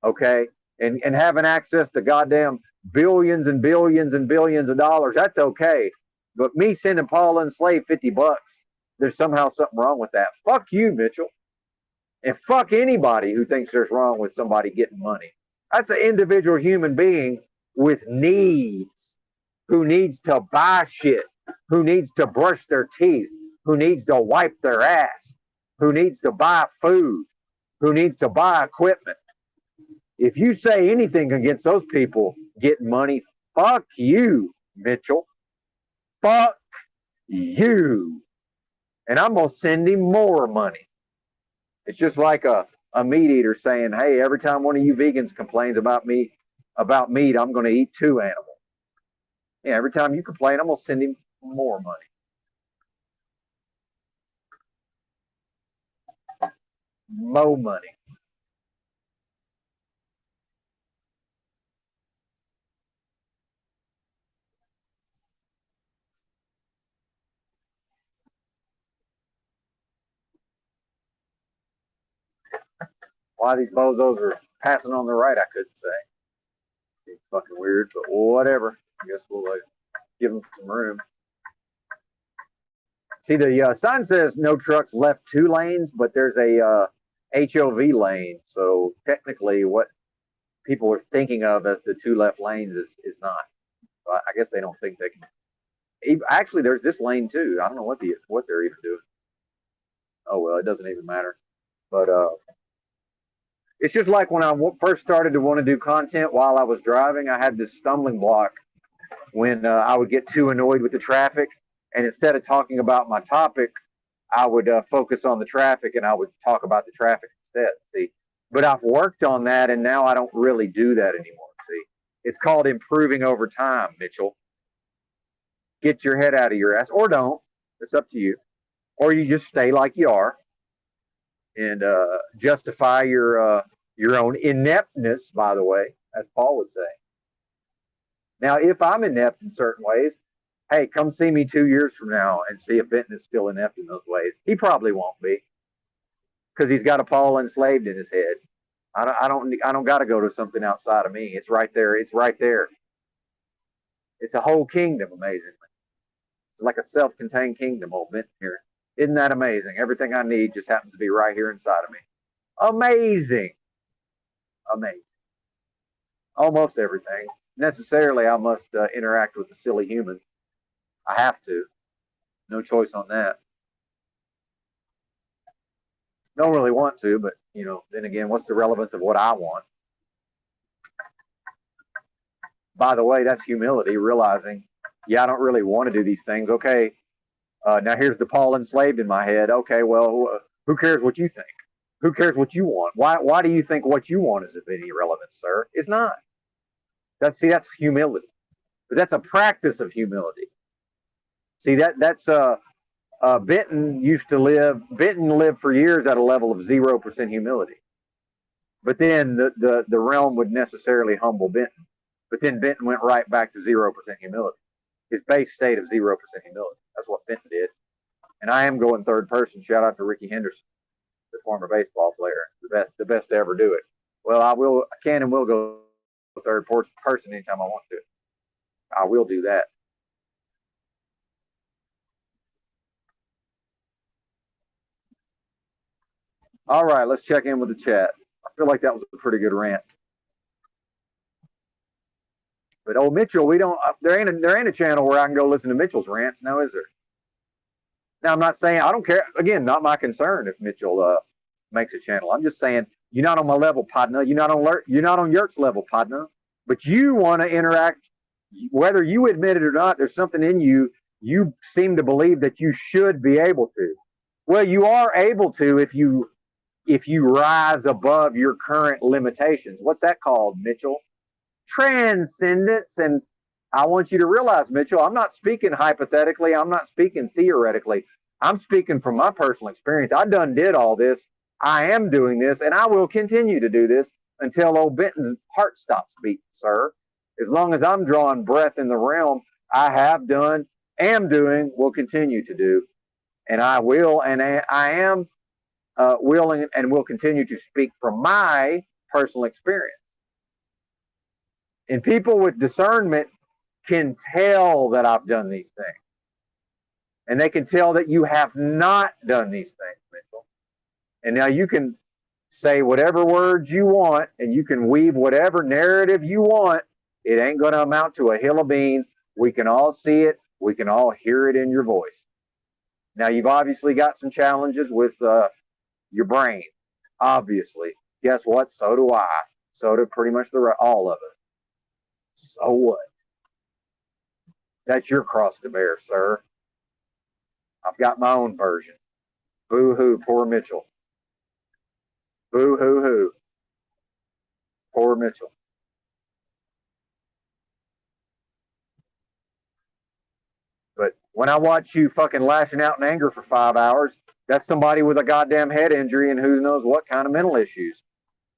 okay, and having access to goddamn billions and billions and billions of dollars. That's okay. But me sending Paul and Slave $50, there's somehow something wrong with that. Fuck you, Mitchell. And fuck anybody who thinks there's wrong with somebody getting money. That's an individual human being with needs, who needs to buy shit, who needs to brush their teeth, who needs to wipe their ass, who needs to buy food, who needs to buy equipment. If you say anything against those people getting money, fuck you, Mitchell. Fuck you. And I'm going to send him more money. It's just like a meat eater saying, hey, every time one of you vegans complains about meat, I'm going to eat 2 animals. Yeah, every time you complain, I'm going to send him more money. More money. Why these bozos are passing on the right, I couldn't say. It's fucking weird, but whatever. I guess we'll give them some room. See, the sign says no trucks left 2 lanes, but there's a HOV lane. So technically, what people are thinking of as the two left lanes is not. So I guess they don't think they can. Actually, there's this lane too. I don't know what they're even doing. Oh well, it doesn't even matter. But it's just like when I first started to want to do content while I was driving, I had this stumbling block when I would get too annoyed with the traffic, and instead of talking about my topic, I would focus on the traffic and I would talk about the traffic instead. See, but I've worked on that, and now I don't really do that anymore. See, it's called improving over time, Mitchell. Get your head out of your ass, or don't. It's up to you. Or you just stay like you are and justify your own ineptness. By the way, as Paul would say. Now, if I'm inept in certain ways, hey, come see me 2 years from now and see if Benton is still inept in those ways. He probably won't be because he's got a Paul enslaved in his head. I don't got to go to something outside of me. It's right there. It's right there. It's a whole kingdom, amazingly. It's like a self-contained kingdom, old Benton here. Isn't that amazing? Everything I need just happens to be right here inside of me. Amazing. Amazing. Almost everything. Necessarily, I must interact with the silly human. I have to. No choice on that. Don't really want to, but then again, what's the relevance of what I want? By the way, that's humility, realizing, yeah, I don't really want to do these things. Okay, now here's the Paul enslaved in my head. Okay, well, who cares what you think? Who cares what you want? Why do you think what you want is of any relevance, sir? It's not. That's humility. But that's a practice of humility. See, that's Benton lived for years at a level of 0% humility. But then the realm would necessarily humble Benton. But then Benton went right back to 0% humility. His base state of 0% humility. That's what Benton did. And I am going third person. Shout out to Ricky Henderson, the former baseball player, the best to ever do it. Well, I can and will go third person anytime I want to. I will do that. All right, let's check in with the chat. I feel like that was a pretty good rant. But old Mitchell, there ain't a channel where I can go listen to Mitchell's rants, now is there? Now I'm not saying I don't care. Again, not my concern if Mitchell makes a channel. I'm just saying you're not on my level, partner. You're not on Yurt's level, partner. But you want to interact, whether you admit it or not. There's something in you. You seem to believe that you should be able to. Well, you are able to if you rise above your current limitations. What's that called, Mitchell? Transcendence. And I want you to realize, Mitchell, I'm not speaking hypothetically. I'm not speaking theoretically. I'm speaking from my personal experience. I done did all this. I am doing this, and I will continue to do this until old Benton's heart stops beating, sir. As long as I'm drawing breath in the realm, I have done, am doing, will continue to do. And I will, and I am willing and will continue to speak from my personal experience. And people with discernment can tell that I've done these things. And they can tell that you have not done these things, Mitchell. And now you can say whatever words you want, and you can weave whatever narrative you want. It ain't going to amount to a hill of beans. We can all see it. We can all hear it in your voice. Now, you've obviously got some challenges with your brain. Obviously. Guess what? So do I. So do pretty much all of us. So what? That's your cross to bear, sir. I've got my own version. Boo hoo, poor Mitchell. Boo hoo hoo. Poor Mitchell. But when I watch you fucking lashing out in anger for 5 hours, that's somebody with a goddamn head injury and who knows what kind of mental issues.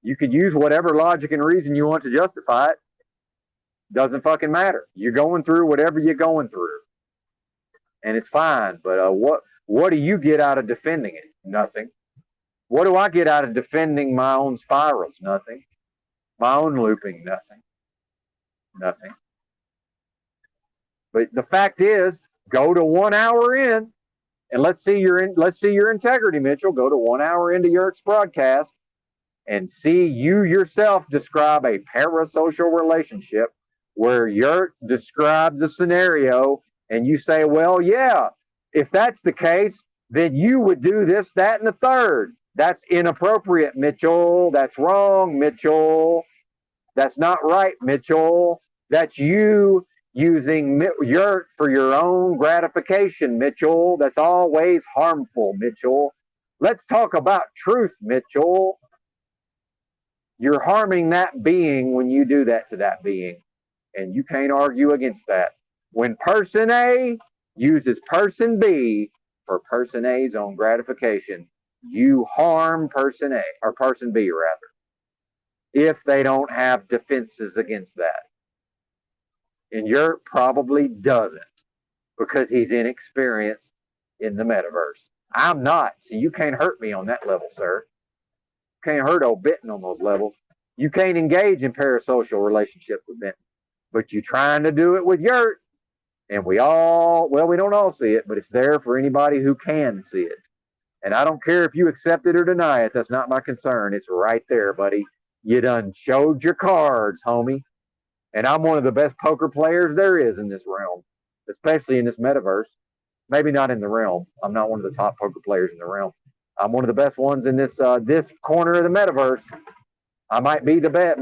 You could use whatever logic and reason you want to justify it. Doesn't fucking matter. You're going through whatever you're going through. And it's fine. But what do you get out of defending it? Nothing. What do I get out of defending my own spirals? Nothing. My own looping? Nothing. Nothing. But the fact is, go to 1 hour in, and let's see your integrity, Mitchell. Go to 1 hour into your broadcast, and see you yourself describe a parasocial relationship where Yurt describes a scenario and you say, well, yeah, if that's the case, then you would do this, that, and the third. That's inappropriate, Mitchell. That's wrong, Mitchell. That's not right, Mitchell. That's you using Yurt for your own gratification, Mitchell. That's always harmful, Mitchell. Let's talk about truth, Mitchell. You're harming that being when you do that to that being. And you can't argue against that. When person A uses person B for person A's own gratification, you harm person A, or person B rather, if they don't have defenses against that. And Yurt probably doesn't because he's inexperienced in the metaverse. I'm not, so you can't hurt me on that level, sir. Can't hurt old Benton on those levels. You can't engage in parasocial relationships with Benton, but you're trying to do it with Yurt. And we don't all see it, but it's there for anybody who can see it. And I don't care if you accept it or deny it. That's not my concern. It's right there, buddy. You done showed your cards, homie. And I'm one of the best poker players there is in this realm, especially in this metaverse. Maybe not in the realm. I'm not one of the top poker players in the realm. I'm one of the best ones in this corner of the metaverse. I might be the bet.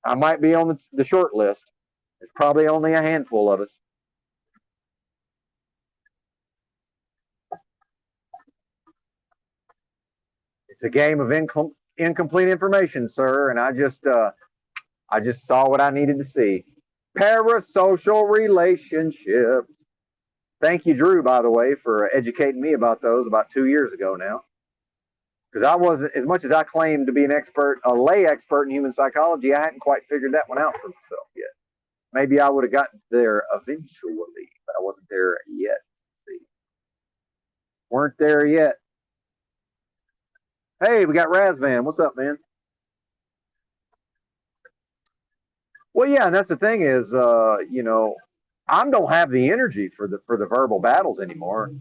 I might be on the short list. There's probably only a handful of us. It's a game of incomplete information, sir, and I just saw what I needed to see. Parasocial relationships. Thank you, Drew, by the way, for educating me about those about 2 years ago now. Because I wasn't, as much as I claimed to be an expert, a lay expert in human psychology, I hadn't quite figured that one out for myself yet. Maybe I would have gotten there eventually, but I wasn't there yet. See, weren't there yet. Hey, we got Razvan. What's up, man? Well, yeah, and that's the thing is, I don't have the energy for the verbal battles anymore,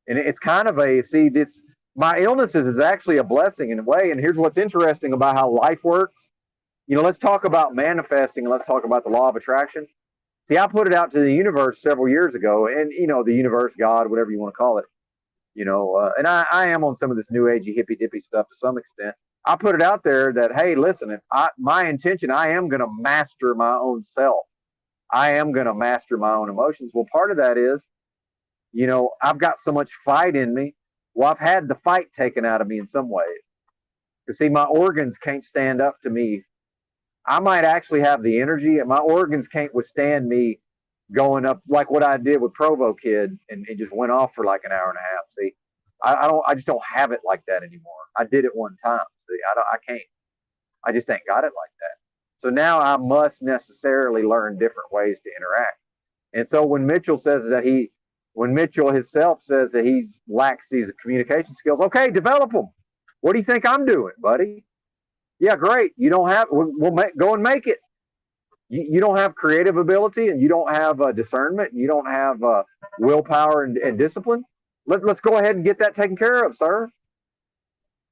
and it's kind of my illnesses is actually a blessing in a way. And here's what's interesting about how life works. Let's talk about manifesting and let's talk about the law of attraction. See, I put it out to the universe several years ago, and the universe, God, whatever you want to call it. And I am on some of this new agey hippy dippy stuff to some extent. I put it out there that, hey, listen, if my intention, I am going to master my own self. I am going to master my own emotions. Well, part of that is, I've got so much fight in me. Well, I've had the fight taken out of me in some ways. You see, my organs can't stand up to me. I might actually have the energy, and my organs can't withstand me going up like what I did with Provo Kid, and it just went off for like an hour and a half. See, I just don't have it like that anymore. I did it one time. See, I can't. I just ain't got it like that. So now I must necessarily learn different ways to interact. And so when Mitchell says that when Mitchell himself says that he lacks these communication skills, okay, develop them. What do you think I'm doing, buddy? Yeah, great. You don't have, go and make it. You don't have creative ability, and you don't have discernment, and you don't have willpower and discipline. Let's go ahead and get that taken care of, sir.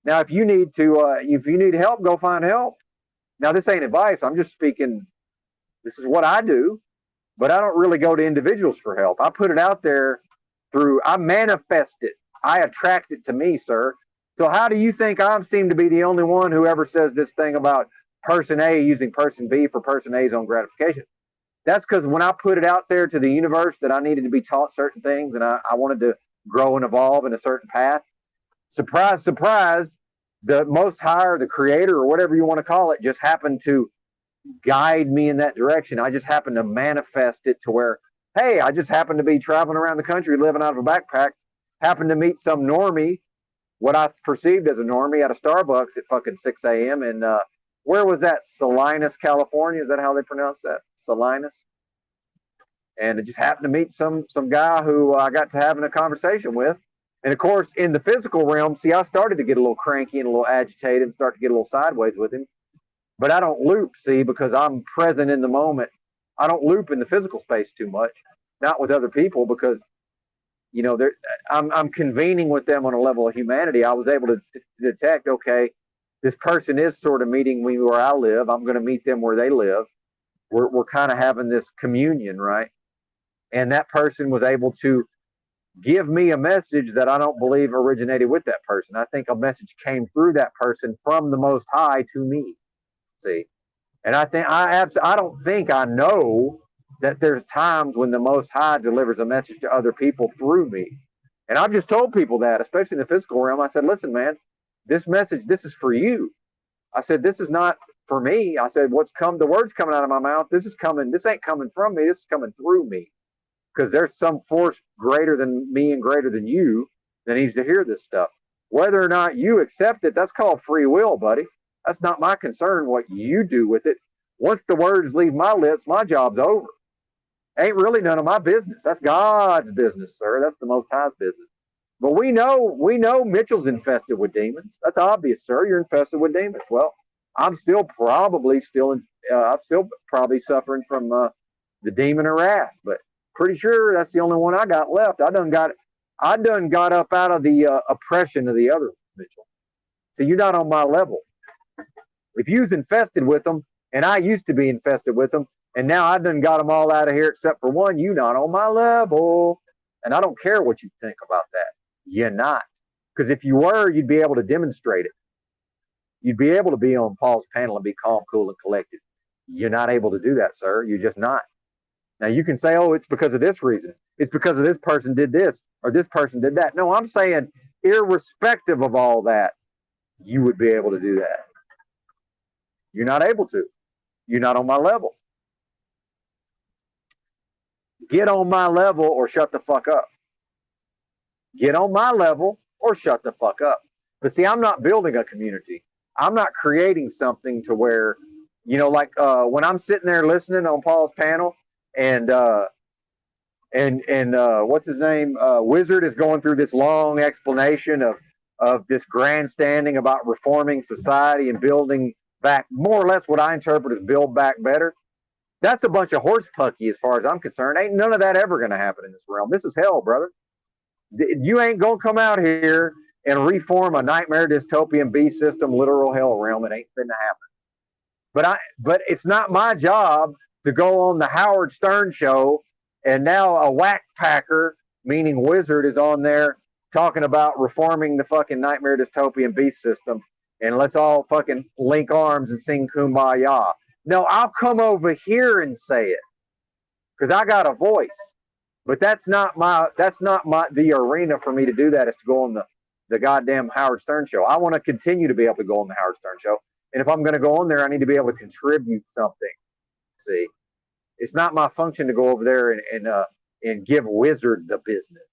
Now, if you need help, go find help. Now, this ain't advice. I'm just speaking. This is what I do, but I don't really go to individuals for help. I put it out there I manifest it. I attract it to me, sir. So how do you think I seem to be the only one who ever says this thing about person A using person B for person A's own gratification? That's because when I put it out there to the universe that I needed to be taught certain things, and I wanted to grow and evolve in a certain path, surprise, surprise, the Most High or the Creator or whatever you want to call it just happened to guide me in that direction. I just happened to manifest it to where, hey, I just happened to be traveling around the country living out of a backpack, happened to meet some normie, what I perceived as a normie, at a Starbucks at fucking 6 a.m. And where was that? Salinas, California? Is that how they pronounce that? Salinas? And it just happened to meet some guy who I got to having a conversation with. And of course, in the physical realm, see, I started to get a little cranky and a little agitated and start to get a little sideways with him. But I don't loop, see, because I'm present in the moment. I don't loop in the physical space too much, not with other people, because I'm convening with them on a level of humanity. I was able to detect, okay, this person is sort of meeting me where I live. I'm going to meet them where they live. We're kind of having this communion, right? And that person was able to give me a message that I don't believe originated with that person. I think a message came through that person from the Most High to me. See, and I don't think I know that there's times when the Most High delivers a message to other people through me. And I've just told people that, especially in the physical realm. I said, listen, man, this message, this is for you. I said, this is not for me. I said, the words coming out of my mouth, this ain't coming from me, this is coming through me. Because there's some force greater than me and greater than you that needs to hear this stuff. Whether or not you accept it, that's called free will, buddy. That's not my concern what you do with it. Once the words leave my lips, my job's over. Ain't really none of my business. That's God's business, sir. That's the Most High's business. But we know Mitchell's infested with demons. That's obvious, sir. You're infested with demons. Well, I'm still probably suffering from the demon of wrath, but pretty sure that's the only one I got left. I done got up out of the oppression of the other, Mitchell. So you're not on my level. If you was infested with them, and I used to be infested with them, and now I done got them all out of here except for one, you not on my level. And I don't care what you think about that. You're not. Because if you were, you'd be able to demonstrate it. You'd be able to be on Paul's panel and be calm, cool, and collected. You're not able to do that, sir. You're just not. Now, you can say, oh, it's because of this reason. It's because of this person did this or this person did that. No, I'm saying irrespective of all that, you would be able to do that. You're not able to. You're not on my level. Get on my level or shut the fuck up. Get on my level or shut the fuck up. But see, I'm not building a community. I'm not creating something to where, like when I'm sitting there listening on Paul's panel and what's his name? Wizard is going through this long explanation of this grandstanding about reforming society and building back, more or less what I interpret as build back better. That's a bunch of horse pucky as far as I'm concerned. Ain't none of that ever going to happen in this realm. This is hell, brother. You ain't going to come out here and reform a nightmare dystopian beast system, literal hell realm. It ain't finna happen. But it's not my job to go on the Howard Stern show and now a whack packer, meaning Wizard, is on there talking about reforming the fucking nightmare dystopian beast system, and let's all fucking link arms and sing Kumbaya. No, I'll come over here and say it because I got a voice. But that's not the arena for me to do that, is to go on the goddamn Howard Stern show. I want to continue to be able to go on the Howard Stern show. And if I'm going to go on there, I need to be able to contribute something. See, it's not my function to go over there and give Wizard the business.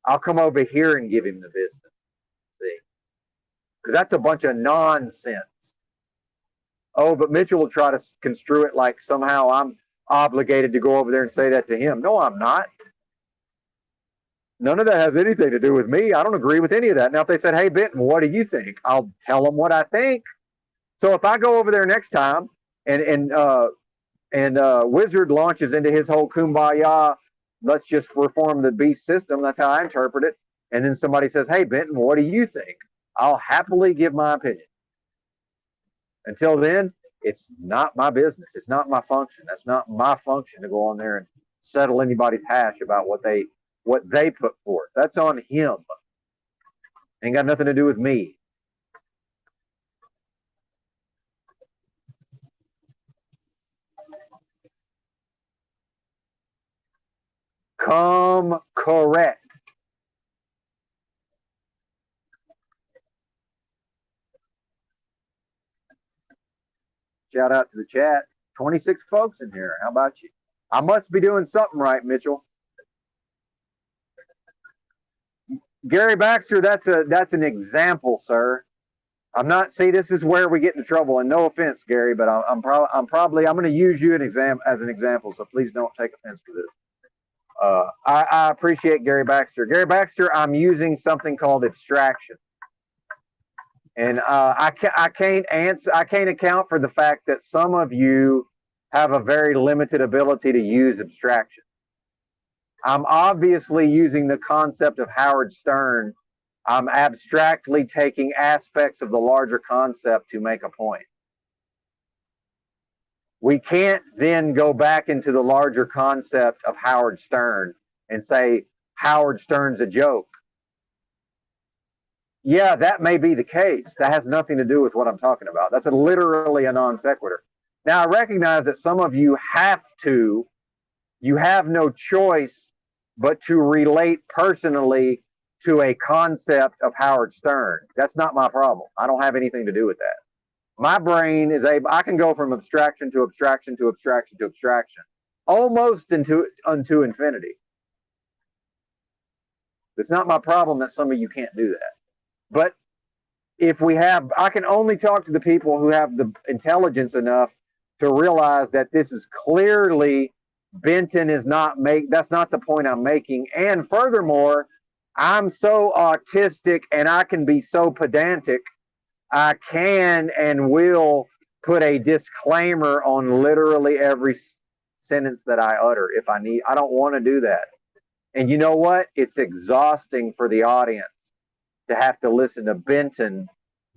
I'll come over here and give him the business. See, because that's a bunch of nonsense. Oh, but Mitchell will try to construe it like somehow I'm obligated to go over there and say that to him. No, I'm not. None of that has anything to do with me. I don't agree with any of that. Now, if they said, hey, Benton, what do you think? I'll tell them what I think. So if I go over there next time and Wizard launches into his whole kumbaya, let's just reform the beast system, that's how I interpret it, and then somebody says, hey, Benton, what do you think? I'll happily give my opinion. Until then, it's not my business. It's not my function. That's not my function to go on there and settle anybody's hash about what they put forth. That's on him. Ain't got nothing to do with me. Come correct. Shout out to the chat. 26 folks in here. How about you? I must be doing something right, Mitchell. Gary Baxter, that's an example, sir. This is where we get into trouble, and no offense, Gary, but I'm going to use you as an example, so please don't take offense to this. I appreciate Gary Baxter. Gary Baxter, I'm using something called abstraction. And I can't account for the fact that some of you have a very limited ability to use abstraction. I'm obviously using the concept of Howard Stern. I'm abstractly taking aspects of the larger concept to make a point. We can't then go back into the larger concept of Howard Stern and say Howard Stern's a joke. Yeah, that may be the case. That has nothing to do with what I'm talking about. That's literally a non sequitur. Now, I recognize that some of you have no choice but to relate personally to a concept of Howard Stern. That's not my problem. I don't have anything to do with that. My brain is able, I can go from abstraction to abstraction to abstraction to abstraction, almost unto infinity. It's not my problem that some of you can't do that. But if we have, I can only talk to the people who have the intelligence enough to realize that this is clearly, Benton is not that's not the point I'm making. And furthermore, I'm so autistic and I can be so pedantic, I can and will put a disclaimer on literally every sentence that I utter if I need. I don't want to do that. And you know what? It's exhausting for the audience to have to listen to Benton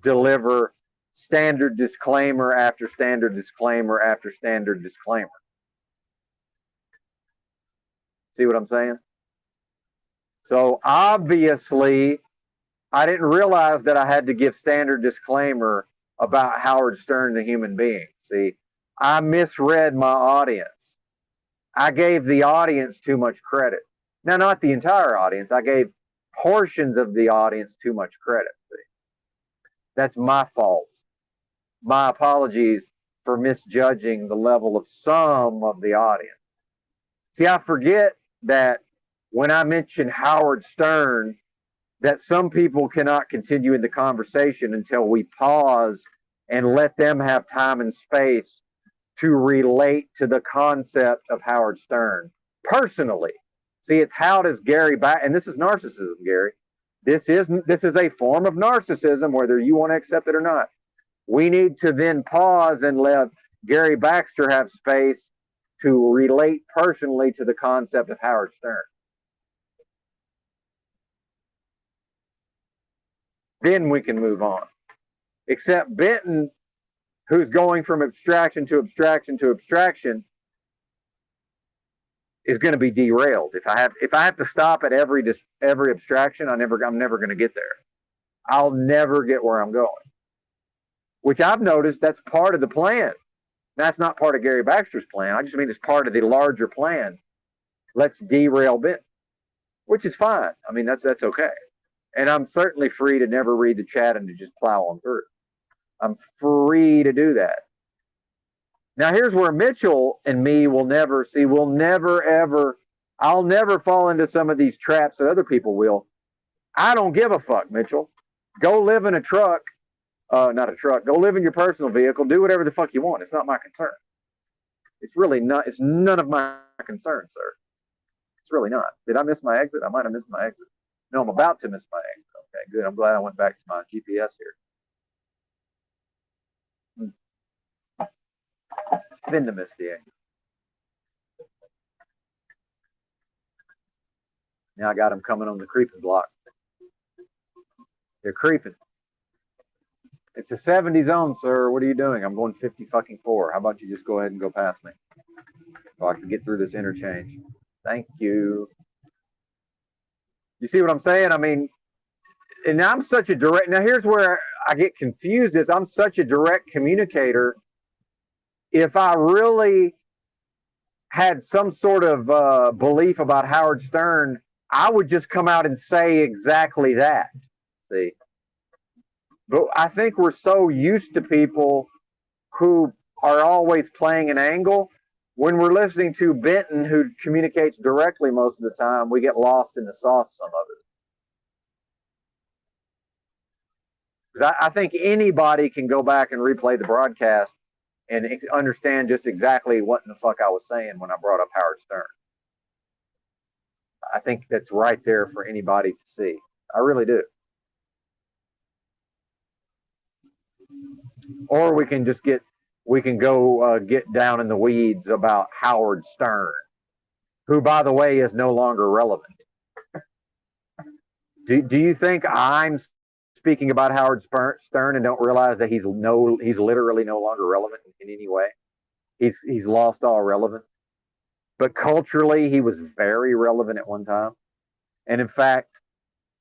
deliver standard disclaimer after standard disclaimer after standard disclaimer. See what I'm saying? So obviously, I didn't realize that I had to give standard disclaimer about Howard Stern, the human being. See, I misread my audience. I gave the audience too much credit. Now, not the entire audience. I gave portions of the audience too much credit. See? That's my fault. My apologies for misjudging the level of some of the audience. See, I forget that when I mention Howard Stern, that some people cannot continue in the conversation until we pause and let them have time and space to relate to the concept of Howard Stern personally. See, it's how does Gary back, and this is narcissism, Gary. This is a form of narcissism, whether you want to accept it or not. We need to then pause and let Gary Baxter have space to relate personally to the concept of Howard Stern. Then we can move on. Except Benton, who's going from abstraction to abstraction to abstraction, is going to be derailed. If I have to stop at every abstraction, I'm never going to get there. I'll never get where I'm going. Which I've noticed that's part of the plan. That's not part of Gary Baxter's plan. I just mean it's part of the larger plan. Let's derail Benton, which is fine. I mean, that's okay. And I'm certainly free to never read the chat and to just plow on through. I'm free to do that. Now, here's where Mitchell and me will never ever, I'll never fall into some of these traps that other people will. I don't give a fuck, Mitchell. Go live in a truck, not a truck, go live in your personal vehicle, do whatever the fuck you want. It's not my concern. It's really not, it's none of my concern, sir. It's really not. Did I miss my exit? I might have missed my exit. No, I'm about to miss my exit. Okay, good. I'm glad I went back to my GPS here. Then to miss the exit. Now I got them coming on the creeping block. They're creeping. It's a 70 zone, sir. What are you doing? I'm going 50 fucking 4. How about you just go ahead and go past me so I can get through this interchange? Thank you. You see what I'm saying? I mean, and I'm such a direct, now here's where I get confused is I'm such a direct communicator. If I really had some sort of belief about Howard Stern, I would just come out and say exactly that. See? But I think we're so used to people who are always playing an angle. When we're listening to Benton, who communicates directly most of the time, we get lost in the sauce some of it. Because I think anybody can go back and replay the broadcast and understand just exactly what in the fuck I was saying when I brought up Howard Stern. I think that's right there for anybody to see. I really do. Or we can just go get down in the weeds about Howard Stern, who, by the way, is no longer relevant. Do you think I'm speaking about Howard Stern and don't realize that he's literally no longer relevant in any way? He's lost all relevance. But culturally, he was very relevant at one time. And in fact,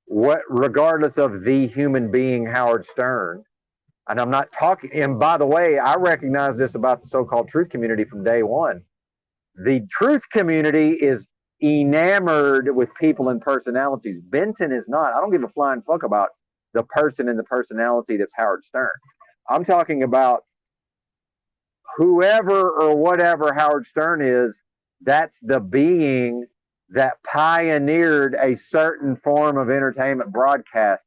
regardless of the human being Howard Stern, and I'm not talking. And by the way, I recognize this about the so-called truth community from day one. The truth community is enamored with people and personalities. Benton is not. I don't give a flying fuck about the person and the personality that's Howard Stern. I'm talking about whoever or whatever Howard Stern is. That's the being that pioneered a certain form of entertainment broadcast.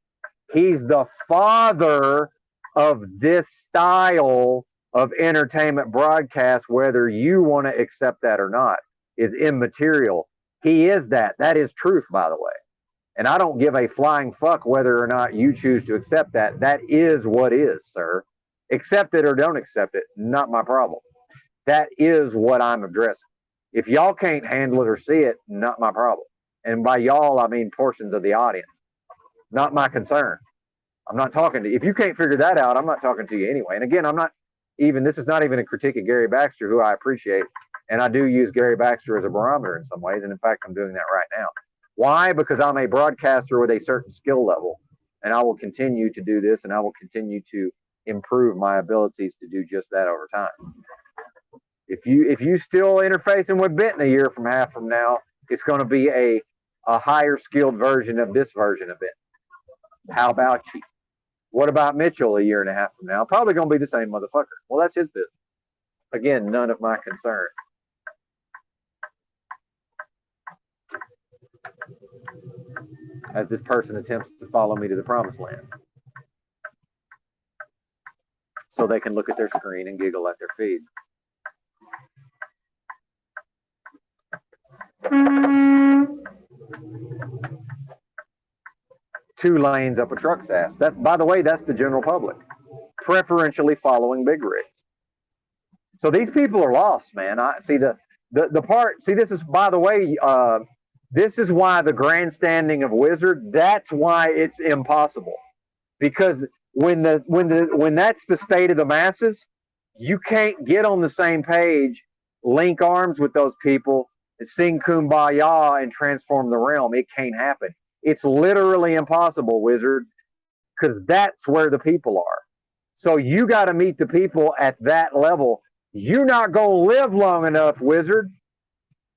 He's the father of this style of entertainment broadcast, whether you want to accept that or not, is immaterial. He is that. That is truth, by the way. And I don't give a flying fuck whether or not you choose to accept that. That is what is, sir. Accept it or don't accept it, not my problem. That is what I'm addressing. If y'all can't handle it or see it, not my problem. And by y'all, I mean portions of the audience. Not my concern. I'm not talking to you. If you can't figure that out, I'm not talking to you anyway. And again, this is not even a critique of Gary Baxter, who I appreciate. And I do use Gary Baxter as a barometer in some ways. And in fact, I'm doing that right now. Why? Because I'm a broadcaster with a certain skill level. And I will continue to do this, and I will continue to improve my abilities to do just that over time. If you still interfacing with Benton a year from now, it's going to be a higher skilled version of this version of Benton. How about you? What about Mitchell a year and a half from now? Probably going to be the same motherfucker. Well, that's his business. Again, none of my concern. As this person attempts to follow me to the promised land. So they can look at their screen and giggle at their feed. Two lanes up a truck's ass. That's, by the way, that's the general public, preferentially following big rigs. So these people are lost, man. I see the part. See, this is, by the way, this is why the grandstanding of Wizard. That's why it's impossible, because when that's the state of the masses, you can't get on the same page, link arms with those people, and sing Kumbaya and transform the realm. It can't happen. It's literally impossible, Wizard, because that's where the people are. So you got to meet the people at that level. You're not going to live long enough, Wizard.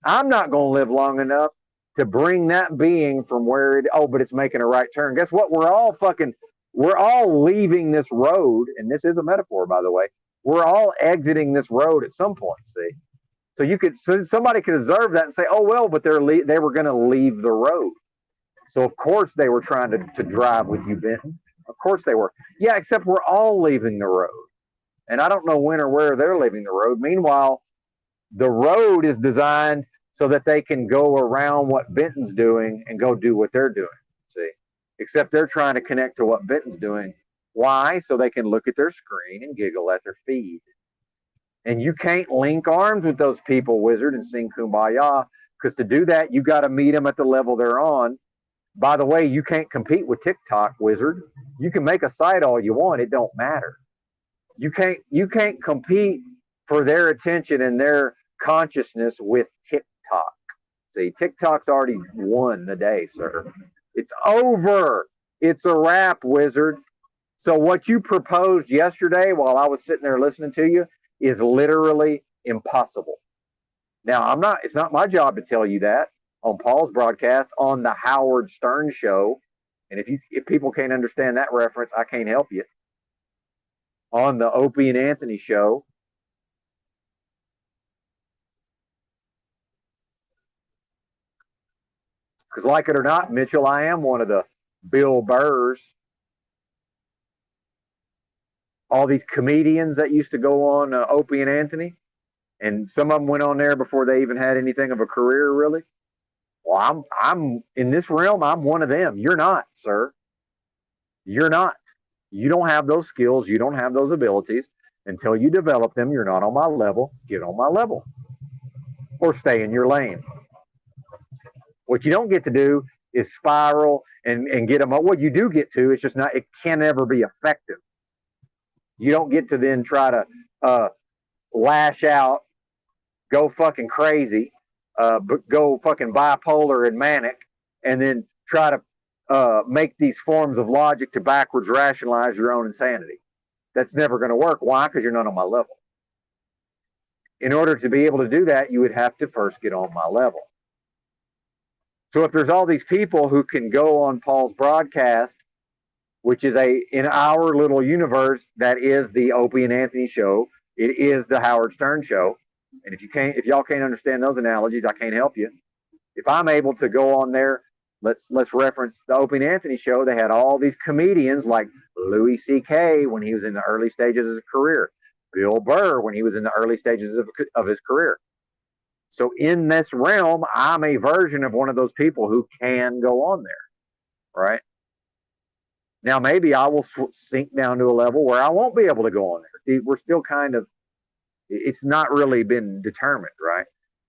I'm not going to live long enough to bring that being from where it, but it's making a right turn. Guess what? We're all leaving this road, and this is a metaphor, by the way. We're all exiting this road at some point, see? So somebody could observe that and say, oh, well, but they were going to leave the road. So, of course, they were trying to drive with you, Benton. Of course they were. Yeah, except we're all leaving the road. And I don't know when or where they're leaving the road. Meanwhile, the road is designed so that they can go around what Benton's doing and go do what they're doing, see? Except they're trying to connect to what Benton's doing. Why? So they can look at their screen and giggle at their feed. And you can't link arms with those people, Wizard, and sing Kumbaya, because to do that, you got to meet them at the level they're on. By the way, you can't compete with TikTok, Wizard. You can make a site all you want. It don't matter. You can't compete for their attention and their consciousness with TikTok. See, TikTok's already won the day, sir. It's over. It's a wrap, Wizard. So what you proposed yesterday while I was sitting there listening to you is literally impossible. Now, it's not my job to tell you that on Paul's broadcast on the Howard Stern show. And if people can't understand that reference, I can't help you. On the Opie and Anthony show. Because like it or not, Mitchell, I am one of the Bill Burrs. All these comedians that used to go on Opie and Anthony. And some of them went on there before they even had anything of a career, really. Well, I'm in this realm, I'm one of them. You're not, sir. You're not. You don't have those skills. You don't have those abilities. Until you develop them, you're not on my level. Get on my level. Or stay in your lane. What you don't get to do is spiral and get them. What you do get to, it's just not, it can never be effective. You don't get to then try to lash out, go fucking crazy, go fucking bipolar and manic, and then try to make these forms of logic to backwards rationalize your own insanity. That's never going to work. Why? Because you're not on my level. In order to be able to do that, you would have to first get on my level. So if there's all these people who can go on Paul's broadcast, which is in our little universe, that is the Opie and Anthony show, it is the Howard Stern show. And if y'all can't understand those analogies, I can't help you. If I'm able to go on there, let's reference the Opie and Anthony show. They had all these comedians like Louis C.K. when he was in the early stages of his career, Bill Burr when he was in the early stages of his career. So in this realm, I'm a version of one of those people who can go on there, right? Now, maybe I will sink down to a level where I won't be able to go on there. We're still kind of, it's not really been determined, right?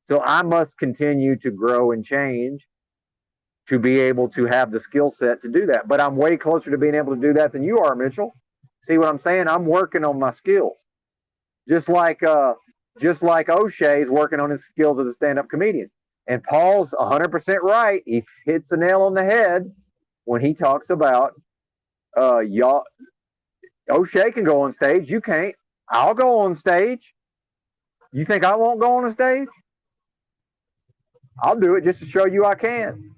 So I must continue to grow and change to be able to have the skill set to do that. But I'm way closer to being able to do that than you are, Mitchell. See what I'm saying? I'm working on my skills. Just like O'Shea's working on his skills as a stand-up comedian. And Paul's 100% right. He hits the nail on the head when he talks about y'all. O'Shea can go on stage. You can't. I'll go on stage. You think I won't go on a stage? I'll do it just to show you I can.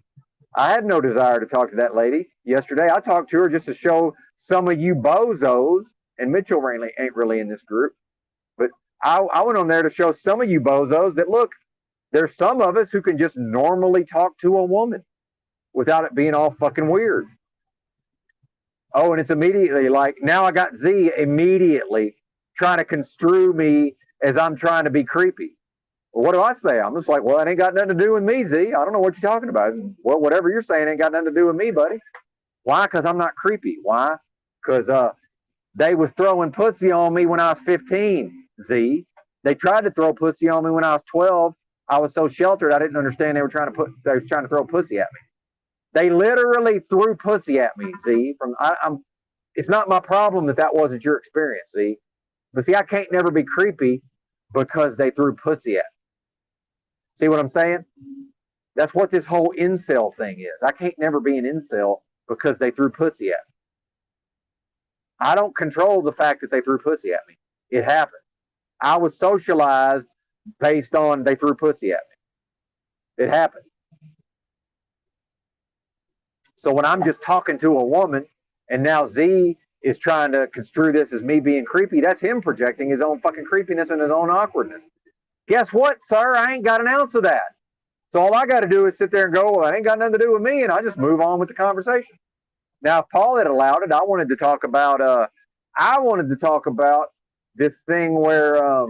I had no desire to talk to that lady yesterday. I talked to her just to show some of you bozos, and Mitchell ain't really in this group, but I went on there to show some of you bozos that, look, there's some of us who can just normally talk to a woman without it being all fucking weird. Oh, and it's immediately like, now I got Z immediately trying to construe me as I'm trying to be creepy. Well, what do I say? I'm just like, well, it ain't got nothing to do with me, Z. I don't know what you're talking about. Well, whatever you're saying ain't got nothing to do with me, buddy. Why? Because I'm not creepy. Why? Because they was throwing pussy on me when I was 15, Z. They tried to throw pussy on me when I was 12. I was so sheltered, I didn't understand they were trying to throw pussy at me. They literally threw pussy at me, Z. It's not my problem that wasn't your experience, Z. But see, I can't never be creepy because they threw pussy at me. See what I'm saying? That's what this whole incel thing is. I can't never be an incel because they threw pussy at me. I don't control the fact that they threw pussy at me. It happened. I was socialized based on they threw pussy at me. It happened. So when I'm just talking to a woman and now Z is trying to construe this as me being creepy, that's him projecting his own fucking creepiness and his own awkwardness. Guess what, sir? I ain't got an ounce of that. So all I got to do is sit there and go, well, that ain't got nothing to do with me, and I just move on with the conversation. Now, if Paul had allowed it, I wanted to talk about this thing where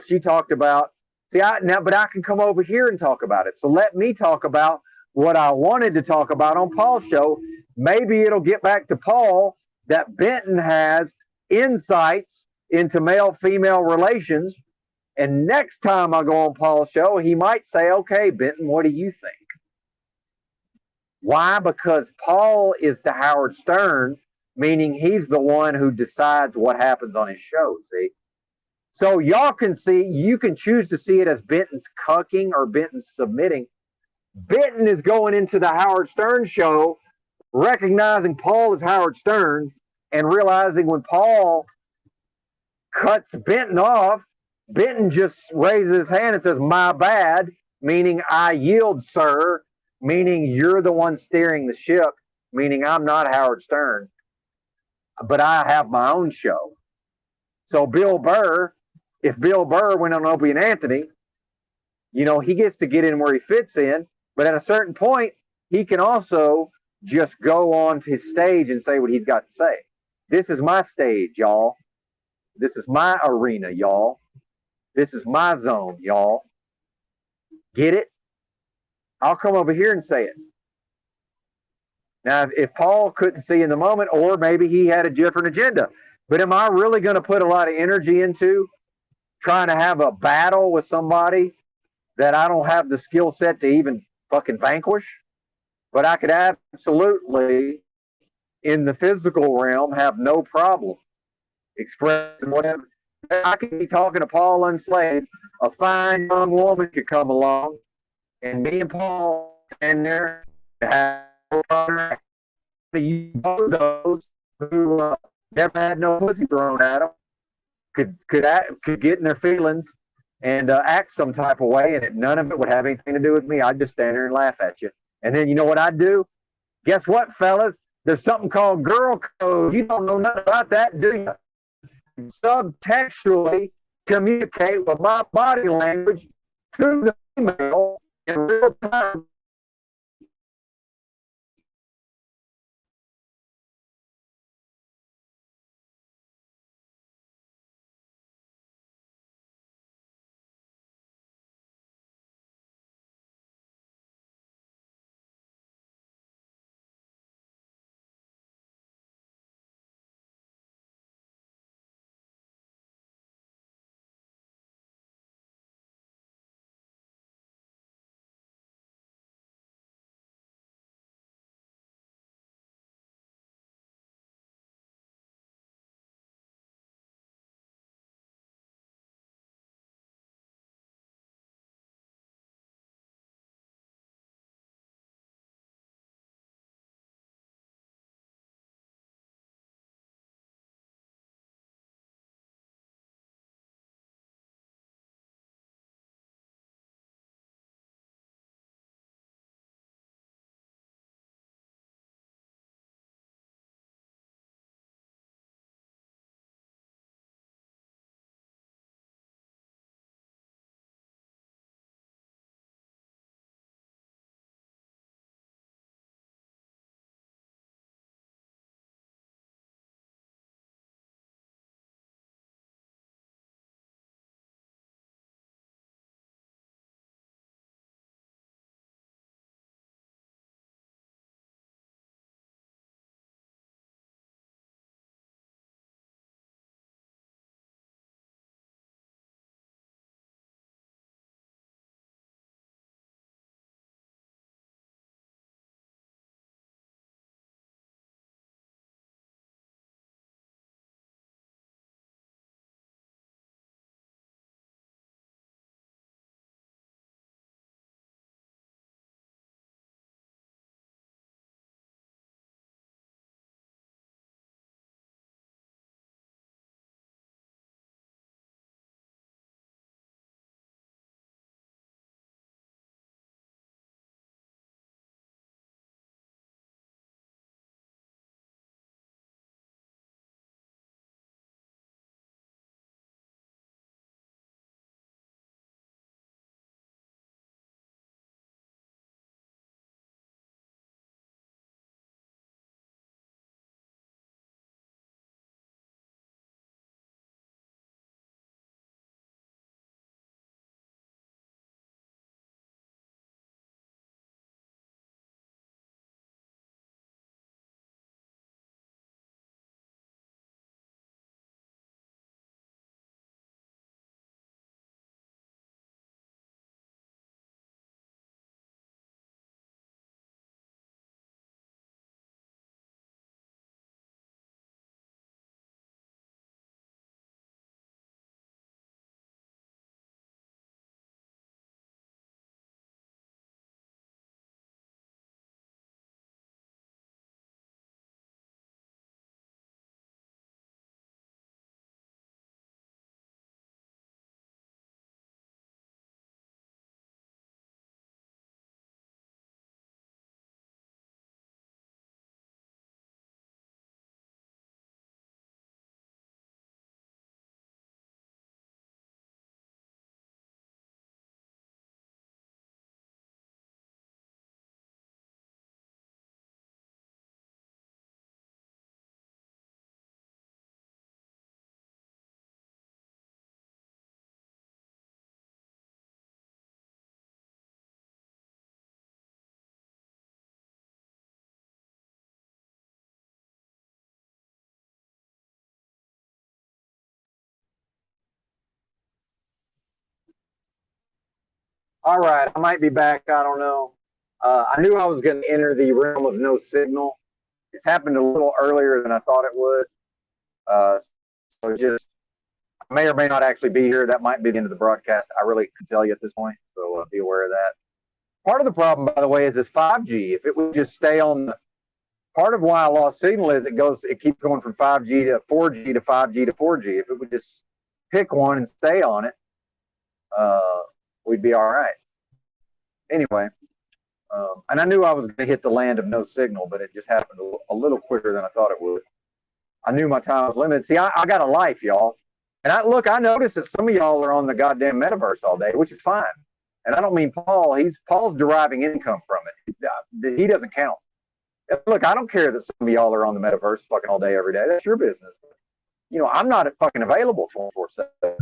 she talked about, but I can come over here and talk about it. So let me talk about what I wanted to talk about on Paul's show. Maybe it'll get back to Paul that Benton has insights into male-female relations. And next time I go on Paul's show, he might say, okay, Benton, what do you think? Why? Because Paul is the Howard Stern, meaning he's the one who decides what happens on his show, see? So y'all can see, you can choose to see it as Benton's cucking or Benton's submitting. Benton is going into the Howard Stern show, recognizing Paul as Howard Stern, and realizing when Paul cuts Benton off, Benton just raises his hand and says, my bad, meaning I yield, sir, meaning you're the one steering the ship, meaning I'm not Howard Stern, but I have my own show. So if Bill Burr went on Opie and Anthony, he gets to get in where he fits in, but at a certain point, he can also just go on to his stage and say what he's got to say. This is my stage, y'all. This is my arena, y'all. This is my zone, y'all. Get it? I'll come over here and say it. Now, if Paul couldn't see in the moment, or maybe he had a different agenda, but am I really going to put a lot of energy into trying to have a battle with somebody that I don't have the skill set to even fucking vanquish? but I could absolutely, in the physical realm, have no problem expressing whatever. I could be talking to Paul Unslade. A fine young woman could come along, and me and Paul stand there and have the bozos who never had no pussy thrown at them could get in their feelings and act some type of way, and none of it would have anything to do with me. I'd just stand there and laugh at you. And then you know what I'd do? Guess what, fellas? There's something called girl code. You don't know nothing about that, do you? Subtextually communicate with my body language to the female in real time. All right, I might be back. I don't know. I knew I was going to enter the realm of no signal. It's happened a little earlier than I thought it would. So just, I may or may not actually be here. That might be the end of the broadcast. I really couldn't tell you at this point, so be aware of that. Part of the problem, by the way, is this 5G. If it would just stay on the, part of why I lost signal is it keeps going from 5G to 4G to 5G to 4G. If it would just pick one and stay on it, we'd be all right. Anyway, and I knew I was going to hit the land of no signal, but it just happened a little quicker than I thought it would. I knew my time was limited. See, I got a life, y'all. And I noticed that some of y'all are on the goddamn metaverse all day, which is fine. And I don't mean Paul. Paul's deriving income from it. He doesn't count. Look, I don't care that some of y'all are on the metaverse fucking all day, every day. That's your business. You know, I'm not fucking available 24/7.